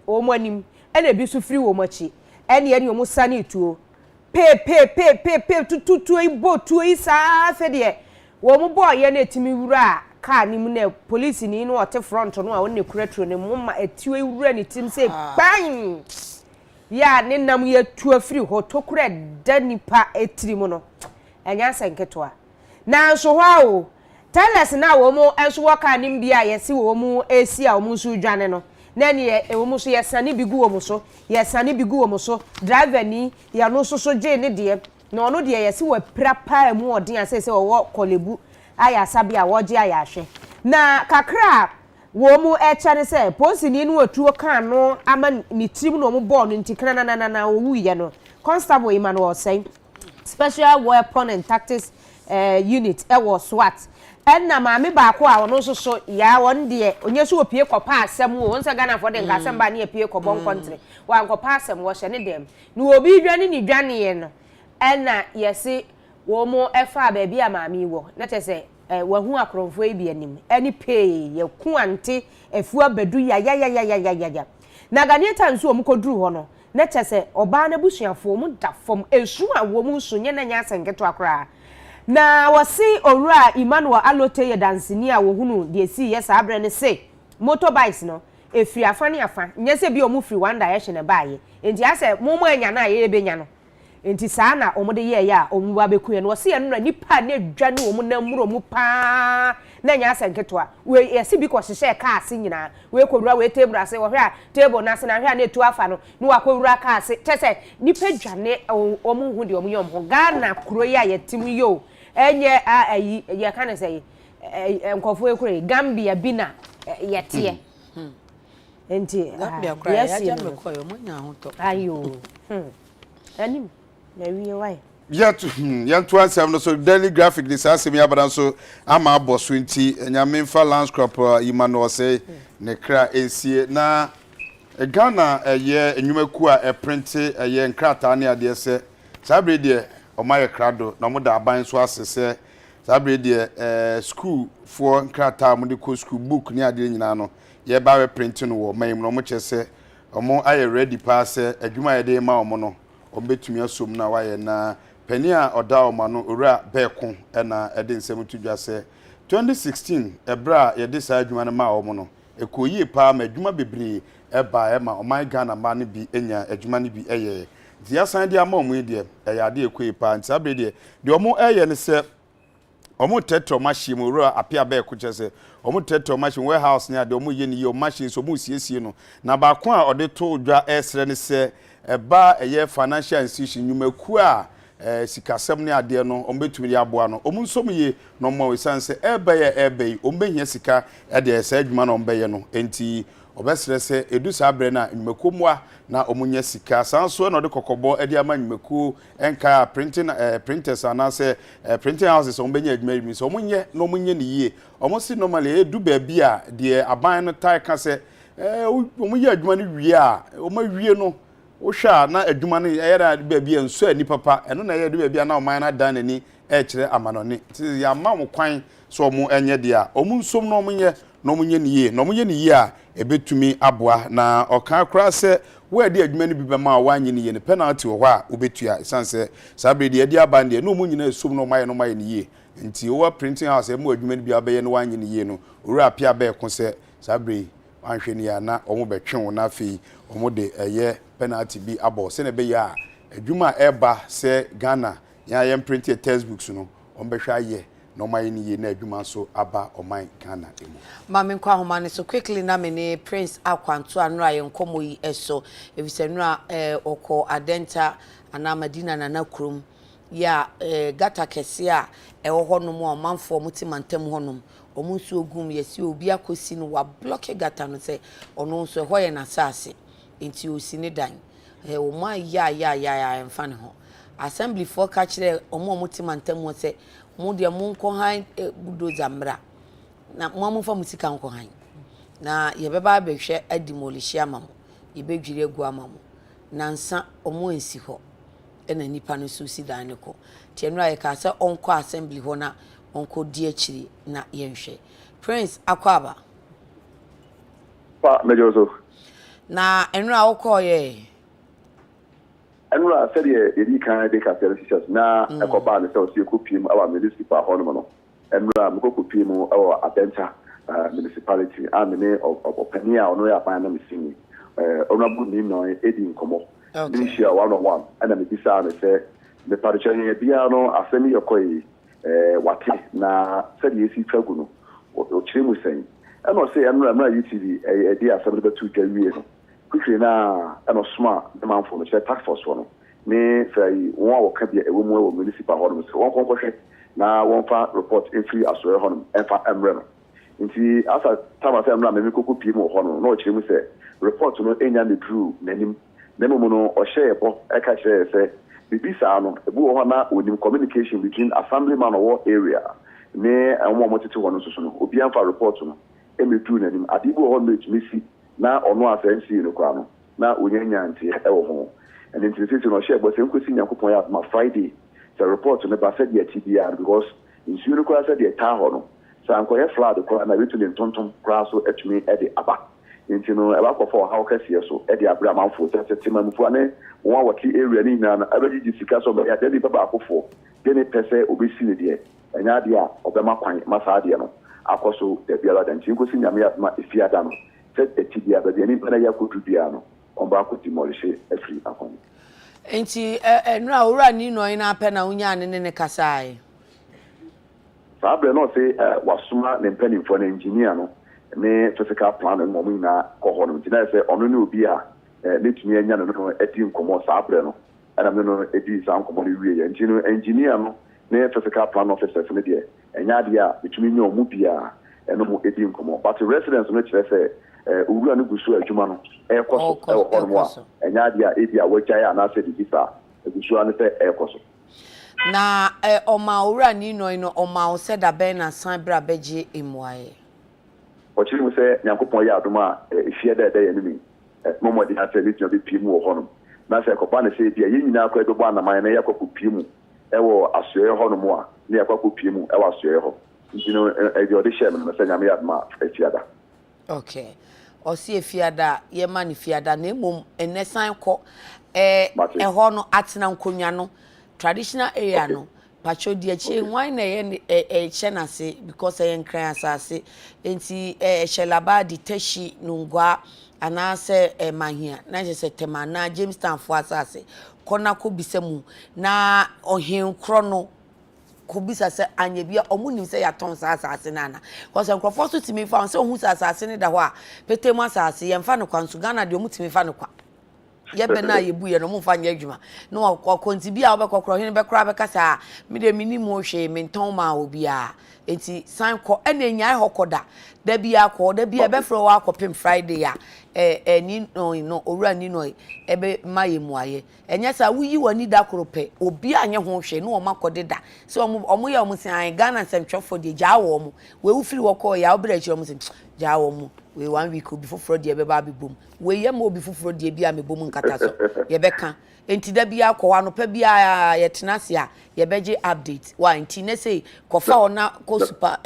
wo mo anim ena bi su firi wo machi ene wo mo sane tuo pe tutu ibo tuo isa fe de wo mo boy ye na etimi wura car ni mu na police ni no ote front no a won kuratro ne mumma etiwe wura ni tim say bang ya ne nam ye tu afiri ho tokura danipa etiri mu no enya senketwa na so hwa o tellers na wo mu enso waka ni mbia yesi wo mu esi a wo mu su dwane no na ne wo mu so yesane bigu wo mu so yesane bigu wo mu so driver ni ya no so je ne de na ono de yesi wo prapa mu odin ase se wo kolebu aya sabia woje aya hwe na kakra wo mu echane se posi ni nu otuo kan no ama ni trim no mu ball no ntikana na owu ye no constable Emmanuel say special weapon and tactics unit ewo SWAT enna maame baako a wono so ya won de onye so opie kopa asem wo nsa Ghana for den kasem ba na opie kobon country wa kopa asem wo hye ne dem ni obi dwane ni dwane ye no enna yesi wo mo efa ba bia maami wo na tese wa hu akronfo e bi anim eni pay ye ku ante efu abadu ya na Ghanaian Times wo mo koduru ho no na chese oba na busuafo mu da fom esu a wo mu nsu nye na nya asenketo akra na wasi owura Emmanuel Alote ye dansini a wo hunu de si yes abre ne se motorbikes no efiri afa ne afa nye se bi o mu free one direction e baaye enti ase mo mo anya na ye benya no enti saa na omo de ye ya omu ba beku ye no wasi ye no nipa na dwa ne omu na muro mu pa na nya asenketo a we yesi bi ko hye ka ase nyina we kodura we table ase wo hwe a table na ase na hwe a na etu afa no ne wa kodura ka ase tese nipa dwane omu hu de omu yom ho Ghana kuro ya yetim yo enye ayi ye ka na say nkofo ekure Gambia bi na yete enti Gambia kura ya jame koyo mo nya ho to ayo anim na wiye why yantu ansem no so daily graphic this asem ya badan so ama aboso nti nyamemfa landscrap Emmanuel say ne kra ensie na Ghana ye enwumaku a print ye nkrata ne ade se sabre de omaye krado na mo da aban so asese sabre de school for nkrata mo de ko school book ne ade nyina no ye ba we print no wo mayim no mo chese omo aye ready pass adwuma ye de ma omo no obetumi asom na waye na Penia oda omano ora beko na ede nsem tudwa se 2016 ebra ye de sa adwuma na ma omo no ekoyi pa ma adwuma bebre eba ma oman Ghana ma ne bi enya adwuma ne bi eye ti asan de ama omo de ya de ekoyi pa nti abre de omo eye ne se omo tetro machine mo ora apia beko chese omo tetro machine warehouse ne ade omo ye ne ye machine so mo siesie no na ba ko a ode to dwa esre ne se eba eye financial institution nyumaku a sikasem ne ade no ombetumi aboa no omunsom ye no mo wesanse ebe ombehia sika ade esa adwuma no ombeye no enti obesere se edu sa abre na nyumakomwa na omunya sika sanso na ode kokobo ade ama nyumaku enka printers anase printing houses ombenya adwuma mi so omunye no omunye ne yie omosi normally edu ba bia de aban no tai ka se omunye adwuma no wie a omawie no Osha na adwuma no eyara baabi enso ani papa eno na eyadu baabi na oman na dan nani kire amanoni ti ya ma mo kwan so mo enye de a omu nsom no omunye no omunye ne yie a ebetumi aboa na oka kra se we de adwuma no bi be ma wanyi ne yie ne penalty wo a obetua sanse sabre de ade aba de no omunyina esom no maye ne yie nti wo printing house e mo adwuma no bi abaye no wanyi ne yie no owura apia ba ko se sabre anhwe ne ya na omo betwe wo na afi omo de eye penalty bi abo se ne be ya adwuma eba se Ghana ya yem printed textbooks no ombehwa ye no mai ni ye na adwuma so aba oman Ghana emu mame kwa homa ne so quickly na me ne Prince Akwanto anura ye nkomo yi eso ebisenura oko adenta ana Madina na krum ya gata kese a ewo honom o manfo mutimantem honom omunsu ogum yesi obi akosi no wa block gata no se ono nso ho ye na sase enti osi ne dan o ma ya emfa ne ho assembly for catch there omo mutimantem ho se mu de mu nko han budoza mra na mu amfa musika nko han na ye beba behwe adimolishi amamo ye bedwire gu amamo na nsa omo ensi ho ena nipa no so si dan ne ko tienra ye ka se onko assembly ho na onko di akiri na yenhwe Prince Akwaba pa mejozo na enra okoye enra said ye kan de ka services na ekoba ne so si kopiem awa municipal hono no enra mko kopiem awa Adenta municipality amene openia ono ya pan na misini honorable ni no edi nkomo ni share 101 and me bisa na say the parish ye bia no asemi yokoyi wate na said ye si twagu no o chiremu sen and o say enra UTV e dey asemi be tu twawie no quickly na and smart the man for the task force one me say one work be e wo mu municipal hono so one konkohwe na one fa report every asore hono enfa emre no nti asa time say emre me koku pie mu hono no chiremu say report no enya me true nanim na mo no o share bo e ka share say bibisa no ebu ho na onim communication between assemblyman or area ne omo motete hono so no obi anfa report no e me true nanim adibo ho me misi na ono asensi no kwa no na onyanya nti e wo ho and intensity no share but enkosi nyankopon ya ma Friday the report no ba said the TBR because in sure kwa said the ta ho no sa anko ye flood kwa na bitu ne tonton kwa so etumi e de aba nti no eba kofo how kase so e de abra manfo tete manfo ane won wati area ni na abegigi sika so be ya de baba akofo de ne pese obesi ne de enya de a obema kwan masa de no akoso de biara da nti nkosi nyame ya ma efiada no se etibia be de ni na ya kodubia no omba akoti morishe afri akon nti enra owura ni no ina apɛ na unya ne kasai Sabre no say wasuma ne mpanimfo na engineer no ne physical plan no mo nyina kɔ no ntina sɛ ɔno ne obi a ne tumi anya no edi nkomo sabre no ana me no edi sa nkomo no wie nti no engineer no ne physical plan officer ne de enya de a betumi nya omu bia ɛno mo edi nkomo but residents no kyerɛ sɛ owura no gusu adwuma no ɛkɔ so ɛwɔ mo a enya de a ebi a wagyae ana sɛ di sa gusu ane sɛ ɛkɔ so na oma owura ni no oma o se da ben na san bra beje emwaye o chiri mu se nyankopon ya adoma efie da ya nimi momo di ase litio bi pimu wo hono na se kopa na se bia yenyina akwa do bo anaman na yakwa pimu ewo asoye hono mo a na yakwa pimu ewo asoye ho ntino e di audition na se nyame ya adoma efiada okay o si efiada ye ma ni fiada na emom enesan ko hono atena nkonwa no traditional area no pacho di eche why na ye chenase because ye nkran asase enti shelaba di teshi nungwa anase mahia na je se tema na Jamestown fo asase kona ko bisemu na ohen kro no ko bisa se anya bia omunim se ya ton asase nana because nkrofo so timi fa se ohun asase ne da ho a petemu asase ye mfa no kwanso Ghana de omutimi fa no kwa ye be na ye buye no mfa nya adwuma no konti bia obekokro hene be kra be kasa me de minimu hwe me nton ma obi a enti san ko ena nya hokoda da bia ko da bia be fro wa kopim Friday a ni no owura ni no ebe maye muaye enya sa wuyi wani da korope obi anye ho hwe no o makodeda se omo ya omo san Ghana nsɛmtwefo de gya wo mo we wu firi wo ko ya obira kire omo se gya wo mo we 1 week obi foforo de be ba bibom we ye ma obi foforo de bia me bom nkata so ye beka enti da bia ko wa no pa bia ye tenase a ye beje update wa enti ne say kofa ona ko super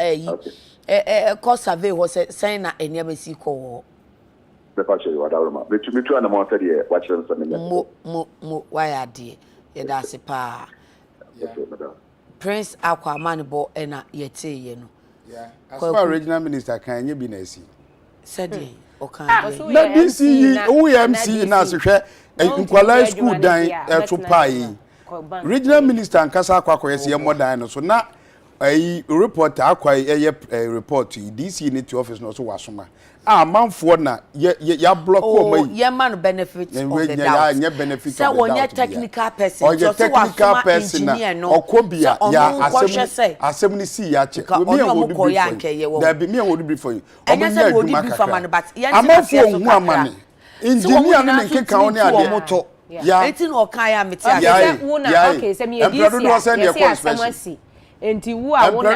ko survey ho se sen na enia besi ko the passion you are ma betumi tu na mo said ye wa kire nso ne mo wa ya de ye da se pa Prince Aquaman bo na ye te ye no yeah as far original minister kan nye bi na esi said okan na DC OMC na se hwe nkwala school dan to pai regional minister nkasa akwa yes ye modan no so na report akwa report DC ne to office no so wasoma manfo na ya block o mai ye man benefit of the doubt ya benefit of the doubt so onye technical person so technical person na okobia ya asem ni si ya che me wo do da bi me wo do brief for you omo nya adwuma kaka but amanfo hu amane engineer no nke kan oni ade moto ya etin okan ya meti ade una okay se me edisi ya enti wu a wona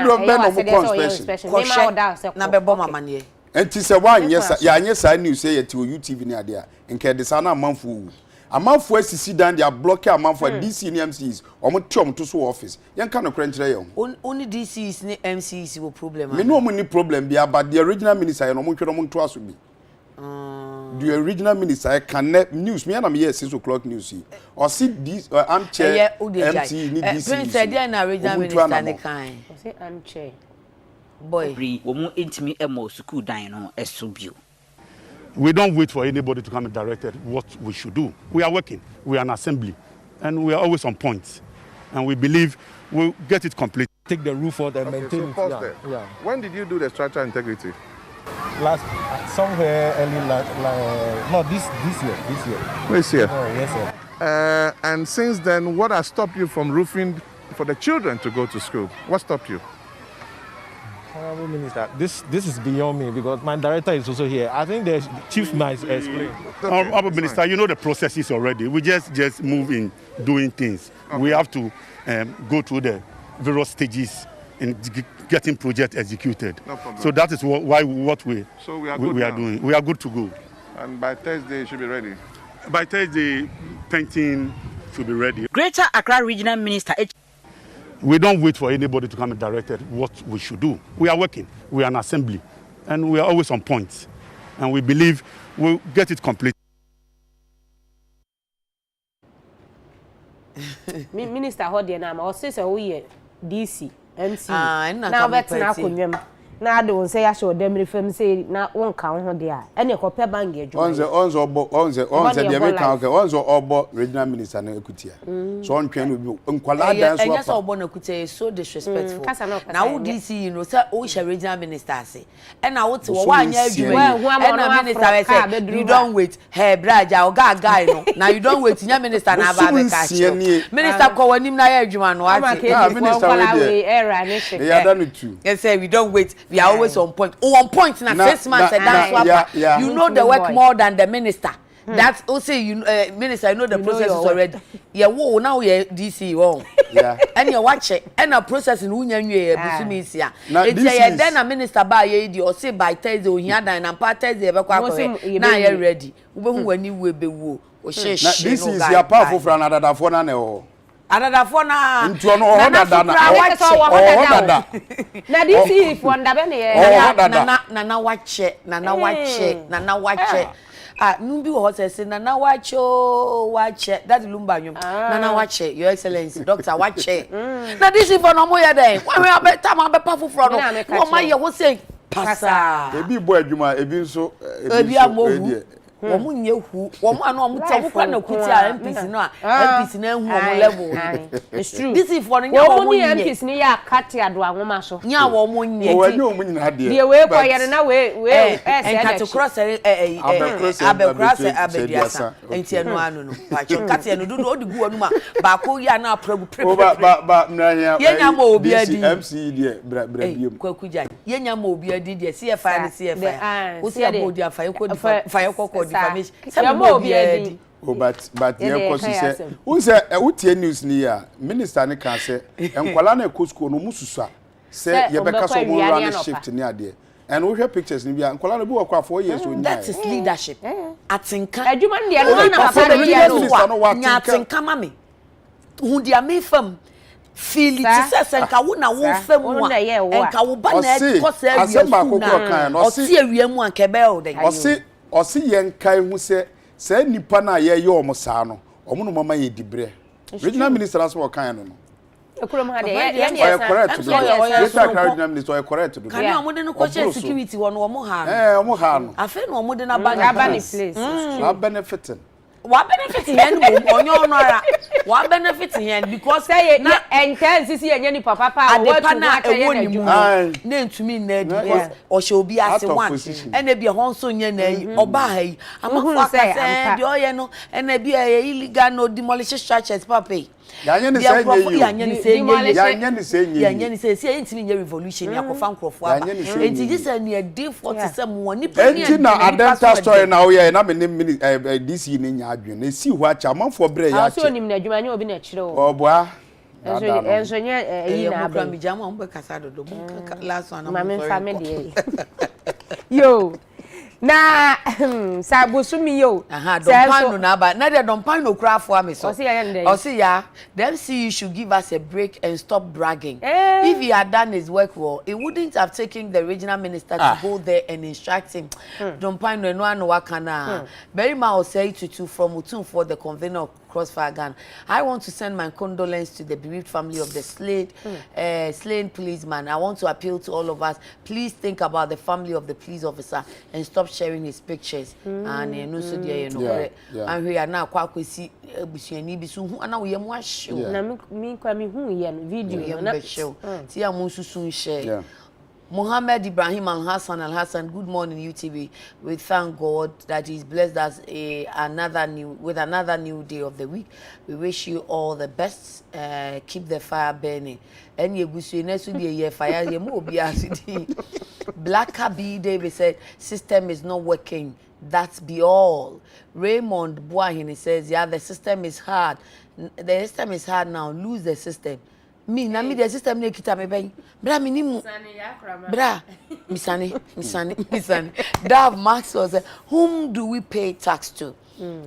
na be bom amane enti se wa anye sa news say yeti o YouTube ni ade a nke de sa na amanfo asisi dan dia block amanfo DC ni MCs omo tiom to so office yen ka no krenchire yen only DCs ni MCs wo problem me no omo ni problem bia but the original minister yen omo twero omo nto aso bi the original minister can news me na me hear 6 o'clock news or see this armchair MC ni DC Prince Adekye na original minister ne kan o say armchair boy wo mu intimi emo school dan no esobio. We don't wait for anybody to come and direct what we should do. We are working. We are an assembly. And we are always on point. And we believe we'll get it complete. Take the roof out and maintain it. Yeah. When did you do the structural integrity? Somewhere early no, this year. This year? Oh, yes, sir. And since then, what has stopped you from roofing for the children to go to school? What stopped you? Honorable Minister, this is beyond me because my director is also here. I think the chief might explain. Honorable Minister, you know the processes already. We just move in doing things. Okay. We have to go through the various stages in getting project executed. No problem. So that is what we are doing. We are good to go. And by Thursday, you should be ready. By Thursday, painting should be ready. Greater Accra Regional Minister. We don't wait for anybody to come and direct what we should do. We are working. We are an assembly. And we are always on point. and we believe we'll get it complete. Minister Hodier na ma o say say we DC MC na betina akonwam na ade won say ya show dem refem say na won ka ho de a ene ko pe bang adwuma onze de me kan onze obo regional minister na ekutia so on twen obi nkwala dan so apa obo na ekutia so disrespectful na wo DC you know say o share regional minister say and na wo te wo anya adwuma and na minister say you don't wait hey braja o guy no now you don't wait nya minister na ba be ka che minister ko wanim na ya adwuma no ati minister we era ne she they are done it too yes say we don't wait. We are always on point. Oh, on point now. 6 months and that's what you know the work more than the minister. That's also you minister. You know the process is already. Yeah, whoa, now you're DC. Oh, yeah. And you watch it. And the process in Union year, Busumisia. It's then a minister by ye or say by Thursday or here and part Thursday. Now you're ready. When you will be woo. This is your powerful for another for an hour. Another phone na ntu no ho dada na na DC for ndabe ne na wache numbi ho say na wache that lumba nyom na wache your excellency doctor wache na DC for no mo ye den when we abeta ma be powerful for no ma ye wo say pasa ebi bo adwuma ebi nso ebi amohu womu nyehu womu anu omu te kwa na kuti a MPs no a MPs na hu omu level it's true this is for nya womu nye MPs ni ya kati ado anwoma so nya womu nye o anya omu nyina de de we kwa yere na we kati cross abediasa enti enu anu no pacho kati enu dudu odigu anu ma ba ko ya na prabu ba mranya yenya ma obi adi MC de bra biem kwakuja yenya ma obi adi de CFI ni CFI o si abodi afaye ko faye ko defamation some obi edi but ye ko se unse utie news ni ya minister ne kan se enkwala na ekosko no mususu a se ye beka so mo run shift ni ade and we hear pictures ni bia enkwala no bi wakwa 4 years onya that is leadership atinka adwuma ndi no na papa de dia nya atinka mame hu dia me fam feel it says enka wo na wo fam wa enka wo ba na ko se ewia mu anka be o den osi yenkai hu se nipa na ye omo saa no omo no mama ye dibre regional minister as kan no ekurom ha de ye correct regional minister o correct do kan omo de no question security wo no omo ha omo ha no afi no omo de na ba ni place wa benefiting wa benefiting hen mo onyo no ara wa benefiting hen because say na intense si yenye ni papa pa what to na ewo ni mu na ntumi na di o she obi ase wan ene bi ho nso nye na yi oba ha yi amafo aka de oye no ene bi illegal no demolition structures papa yanye ni say ntimi nye revolution yakofa nkrofo aba enti gisa ni e dey 47 woni pe ni enti na adenta story na o ye na me DC ni nya adwen na si hu acha manfo bre ya acha so nim na adwuma nya obi na chire o oboa enso nya yi na aba mi jama mbe kasa dodo last one na me family yo na sabusumi yo dompano na ba na de dompano kura afo ame so osi ya them see you should give us a break and stop bragging if he had done his work well he wouldn't have taken the regional minister to go there and instruct him dompano no anu wakana very mal say to from Utun for the convener of Crossfire Gun. I want to send my condolences to the bereaved family of the slain policeman. I want to appeal to all of us. Please think about the family of the police officer and stop sharing his pictures. And no so there and we are now kwakesi busuani bisu hu ana we mu ahyew. Na mi kwa mi hu ye video na show. Ti am susun share. Mohammed Ibrahim Al-Hassan, good morning UTV. We thank God that He's blessed us another new day of the week. We wish you all the best. Keep the fire burning. And you fire Black B David said, system is not working. That's be all. Raymond Boahin says, yeah, the system is hard. The system is hard now. Lose the system. Me na me the system ne kita me ben bra me ni mu bra misani Dav Maxwell said, whom do we pay tax to?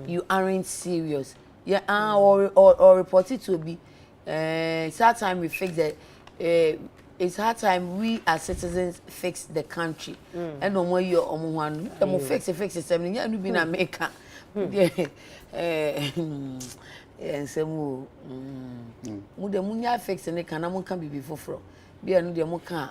You aren't serious. Yeah, or report it to be that time we fix it it's hard time we as citizens fix the country. And no more you one. The fix something. You be na make. And say mu de munya fix ne kana mo kan bibi foforo. Bia no de mo kan.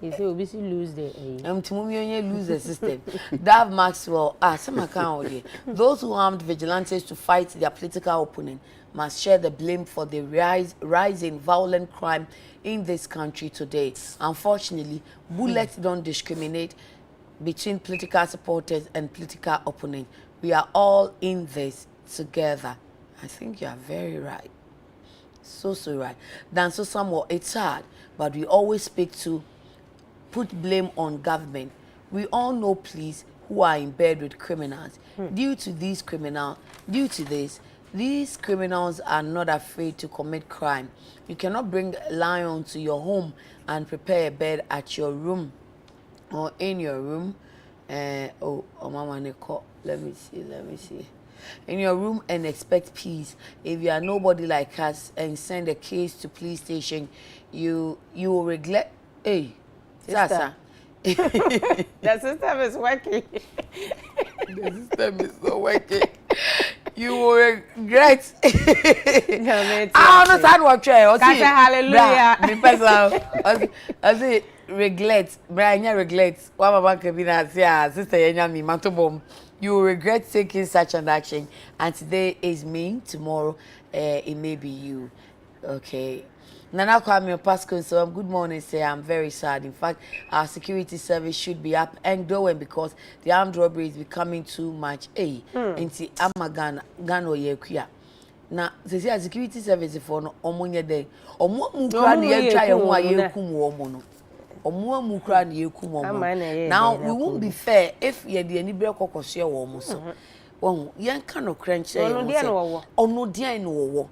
You say obviously lose the Timumionye lose the system. Dav Maxwell, some account. Those who armed vigilantes to fight their political opponent must share the blame for the rise in violent crime in this country today. Unfortunately, bullets don't discriminate between political supporters and political opponents. We are all in this together. I think you are very right. So right. Then so somewhat it's hard, but we always speak to put blame on government. We all know police who are in bed with criminals. Due to these criminals are not afraid to commit crime. You cannot bring a lion to your home and prepare a bed at your room or in your room. Mama Neko, let me see. In your room and expect peace. If you are nobody like us and send a case to police station, you will regret. Hey. Sister. The system is working. The system is not working. You will regret. I understand what you're saying. Hallelujah. I say regret. Brian, regret. What Mama Kevin say, sister Yanyami, Matobom. You will regret taking such an action. And today is me. Tomorrow, it may be you. Okay. Nana Kwame Pascal, so good morning. Say I'm very sad. In fact, our security service should be up and going because the armed robbery is becoming too much. Hey, into Amagana, Gano Yekuya. Now, they say security service for no omonya day. Omo mukra ni try and why you come woman. Omo mukra ni kum woman. Now, we won't be fair if you the any break or share woman. So, one young kind of crunch. Oh, no, dear, no.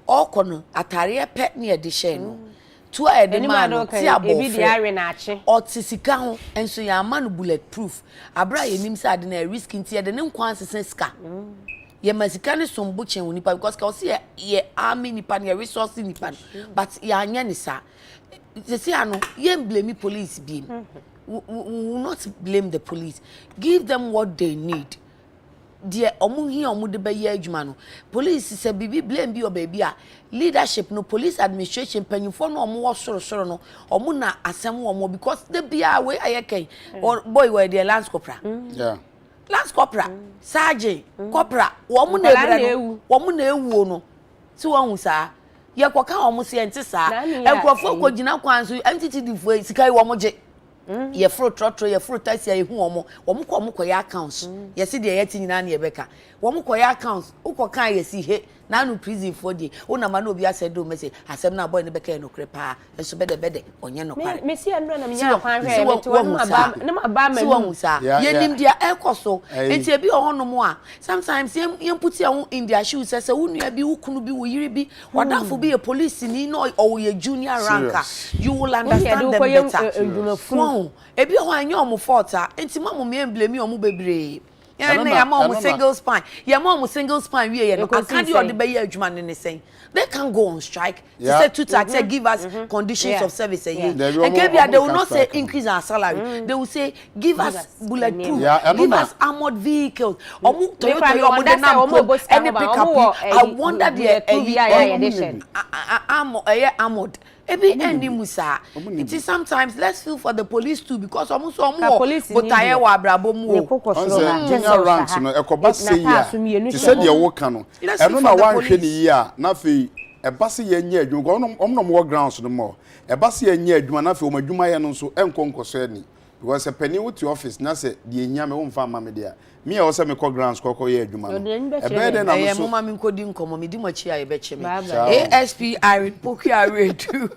Okono atare pe na ye de hye no to a de man no ti abofre o tisika ho enso ya ma no bulletproof abra ye nim sa de na risk nti ye de ne nkwan sesen ska ye masika ne sombo chen wo nipa because ka o se ye army nipa ne resource nipa but ya anya ni sa se se ano ye blame police be we will not blame the police. Give them what they need. Dear omuhi omude be ye adwuma no police say bibi blame bi o baby a leadership no police administration panyufo no omo wo soro no omo na asem wo because the bia we ayeken boy we the lance corporal yeah lance corporal sergeant corporal wo na ebra no wo na ewuo no ti wo hu sa ye koka omo se enti sa enkrofo ko gina kwanso entity difo sikai wo mo je ye fruit trotro ye fruit tasia ye hu omo ko ya accounts ye se de ye tinyina na ye beka omo ko ya accounts ukokan ye si he na no prison for dey una ma no obi ased do message asem na boy ne beka no krepa enso bede onye no kware me si anu na me nya kwan hwe me to no aba ma no ye nim dia ekoso enti ebi ohonom a sometimes ye put your in their shoes say unu abi ukunu bi wo yiri bi wadafo bi ye police ni no or ye junior ranker you will understand them better ebi ho anya omo fault a enti mamu me blame omo bebre ya mom single spine. Ya mom single spine we ye no. I can't do the be adwuma ne say. They can go on strike. Say to tax give us conditions of service and they will not say increase our salary. They will say give us bulletproof, give us armored vehicles. Omu Toyota omu de na any pickup. I wonder the armored. Ebi endi musa. It is sometimes let's feel for the police too because almost but I wa brabo mu. Junior ranks no ekoba say ya. Ti said ye wo kan no. Eno na wan hwe ni ya na fe eba se ye nya adwuma omno mo grounds no mo. Eba se ye nya adwuma na fe o madwuma ye no nso enkonkoso ani. Because a penny with your office na say the nya me won fa ma me dia. Me also me call grounds koko ye adwuma no. E be den na so. Mama me nkodi nkomo me di machi a ye be che me. ASP Irene Pokiare do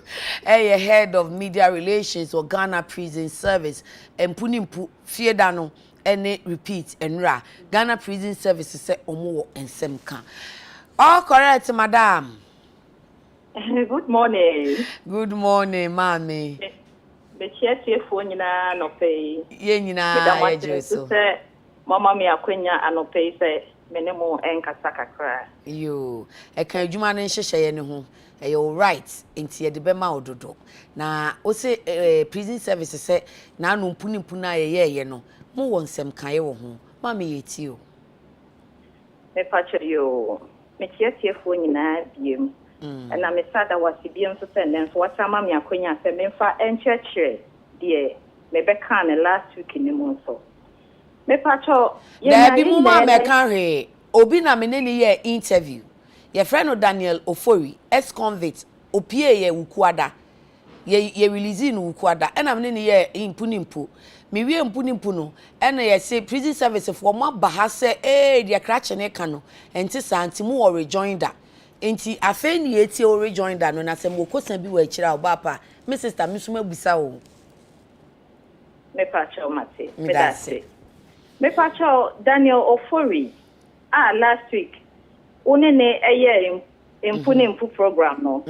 head of media relations or Ghana Prison Service empunimpu fieda no ene repeat enra Ghana Prison Service say omo ensem kan. All correct madam. Good morning. Good morning mami. The church phone nyina no pay. Ye nyina ye jeso. Say mama me akwenya anope say menemo enkasa kakra. Yo, e kan adwuma no nhyehyeye ne ho. you're right enti ye de be ma ododo na o se prison service say na no mpuna ye no mo won sem kan ye wo ho ma me yeti o me pacho yo me tietie fo nyina biem na me sada wasi biem so say nen so wata ma me akonya say me fa encheche de me be kan last week ni mo so me pacho ye na bi mu ma me kan he obi na me ne ye interview ye friend no Daniel Ofori ex-convict opie ye wukuada ye release no wukuada ena me ne ye impunimpu me wie impunimpu no ena ye say prison service for mo ba ha say de krache ne ka no enti santi mu wo rejoinder enti afa ni eti o rejoinder no na sem wokosan bi wa akira oba pa me sister me suma busa o me pacho mate me dase me pacho Daniel Ofori last week unene eye impunimpu program no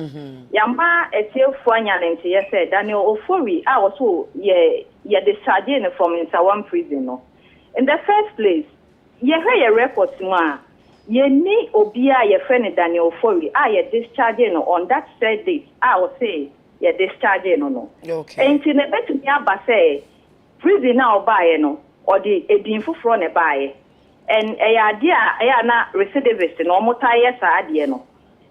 yamba etiefu anya nti ye say Daniel Ofori also ye discharged from Nsroma prison no in the first place ye hear reports no ye ni obia ye friend Daniel Ofori ye discharged no on that said date will say ye discharged no okay enti ne betumi aba say prison na obaye no or the edinfu fro ne baye and aya na recidivist no motaye sa ade no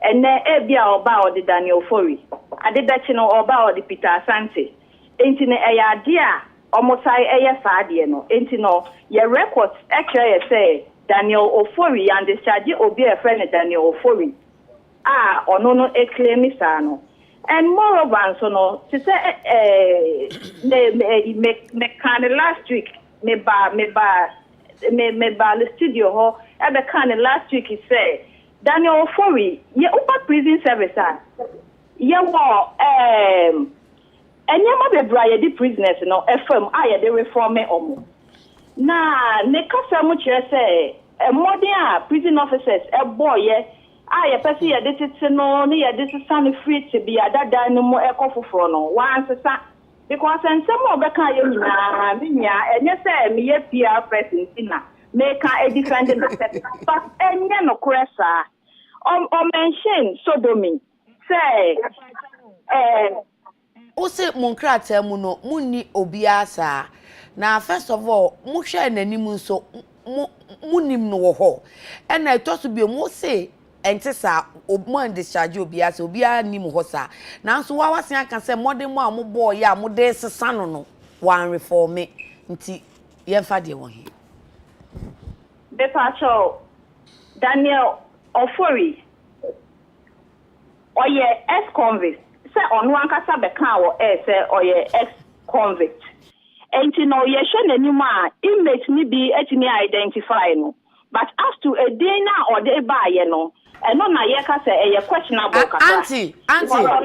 ene ebia oba or the Daniel Ofori adedachi no oba or the Peter Asante enti ne ade a omotai eye sa ade no enti no ye records ekre ye say Daniel Ofori and discharge obi a friend Daniel Ofori ono no claim sa no and moreover so no to say me kan last week me ba the studio ho e be kan last week he say Daniel Ofori ye upper prison service ye wo enyama bebra ye di prisoners no FM ye de reform omo na ne kasa mu kire say modern prison officers boy ye pese ye de tete no ne ye de sesa no free to be adada no mo ekofoforo no wan sesa because ensem obeka ye nyina minya enye say me ye PR person na make a defend myself but enye no kresa o mention sodomy say o se monkrata mu no munni obia sa na first of all mu hwe nanim nso munim no wo ho e na to so bi mu se enti sa man discharge obia sa obia nim ho sa na nso wa wasen aka se modern mu a mo boy ya mo de sesa no wan reform nti ye fa de wo he Bepacho Daniel Ofori oye ex-convict say onu ankasa beka wo say oye ex-convict enti no ye hwe nanim a image ni bi etimi identify no but as to a day na or dey baaye no eno na ye ka say eye questionable kasa auntie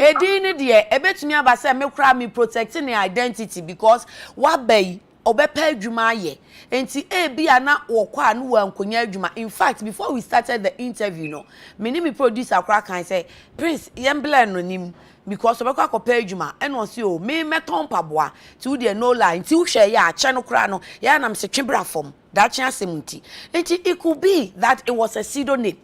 edi ni de ebetumi aba say me kura me protecting the identity because what bay obepa adwuma aye enti bia na wokwa anu wankonya adwuma in fact before we started the interview no me producer kura kan say Prince yemble no nim because obekwa akopa adwuma eno se o me meton paboa ti wo de no line ti wo hwe ya ache no kura no ya na mse twebra fom da che asemunti enti it could be that it was a pseudonym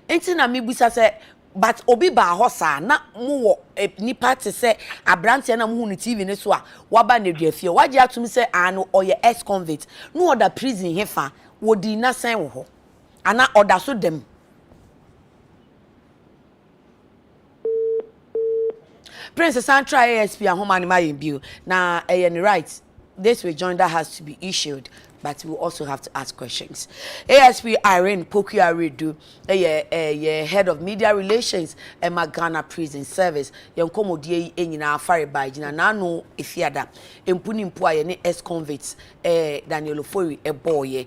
enti na me busa say but obi ba hosa na mu wo nipa te se abrante na mu hu TV ne so a waba na duafie waje atum se ano oye ex convict no order prison hefa wodi na san wo ho ana order so dem Princess Santra ASP ahoma ni mayin bio na right this rejoinder has to be issued but we also have to ask questions. ASP Irene Pokuaredu, head of media relations at Ghana Prison Service. Yankomo die enyina afare ba jina na no efiada. Empuni mpo ye ne ex-convicts Daniel Ofori boy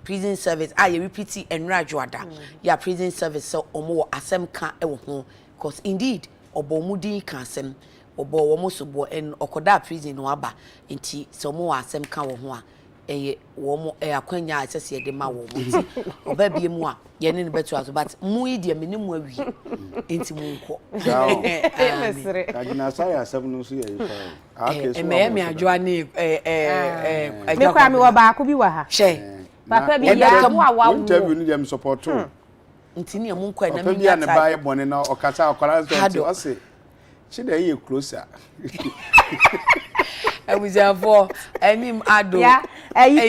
prison service ye repeat enrajuada. Ya prison service so omo asem kan e wo ho because indeed obomudi kan asem obo wo mosobo en okoda prison no aba nti so omo asem kan wo ho a wo akwanya asese de ma wo muti oba bie mu a ye ne betu aso but mu yi de me mu awi enti mu nko mesre kagina sai asem no so ye fa me adwoa ne me kwa me wo ba ko bi wa ha she papa bi ya wo interview ni dem support ntini ya munko na mi ya ne bae bone na okasa akwara so o se chide ye closer abujafo anim ado ya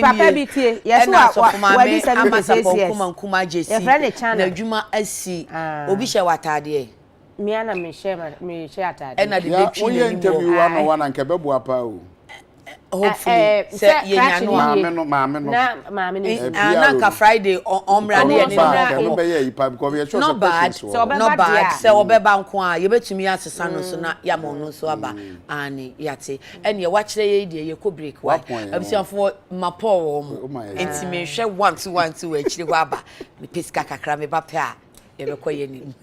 papa bitie yeso wa di 7 kuma jesi na adwuma asi obi hye watade me ana me share atade e na de betwi ni interview one nke bebu apa o hopefully say yenya no maame no na ka Friday omra na ye no be ye ipa because we sure not bad say obeba nko a ye betumi asesa no so na ya mo no so aba ani yate ene ye wa kire ye die ye ko break wa abisiafo mapo wo mo enti me hwe 1 2 1 2 wa kire wa aba me pesika kakra me ba pe a ye be ko ye ni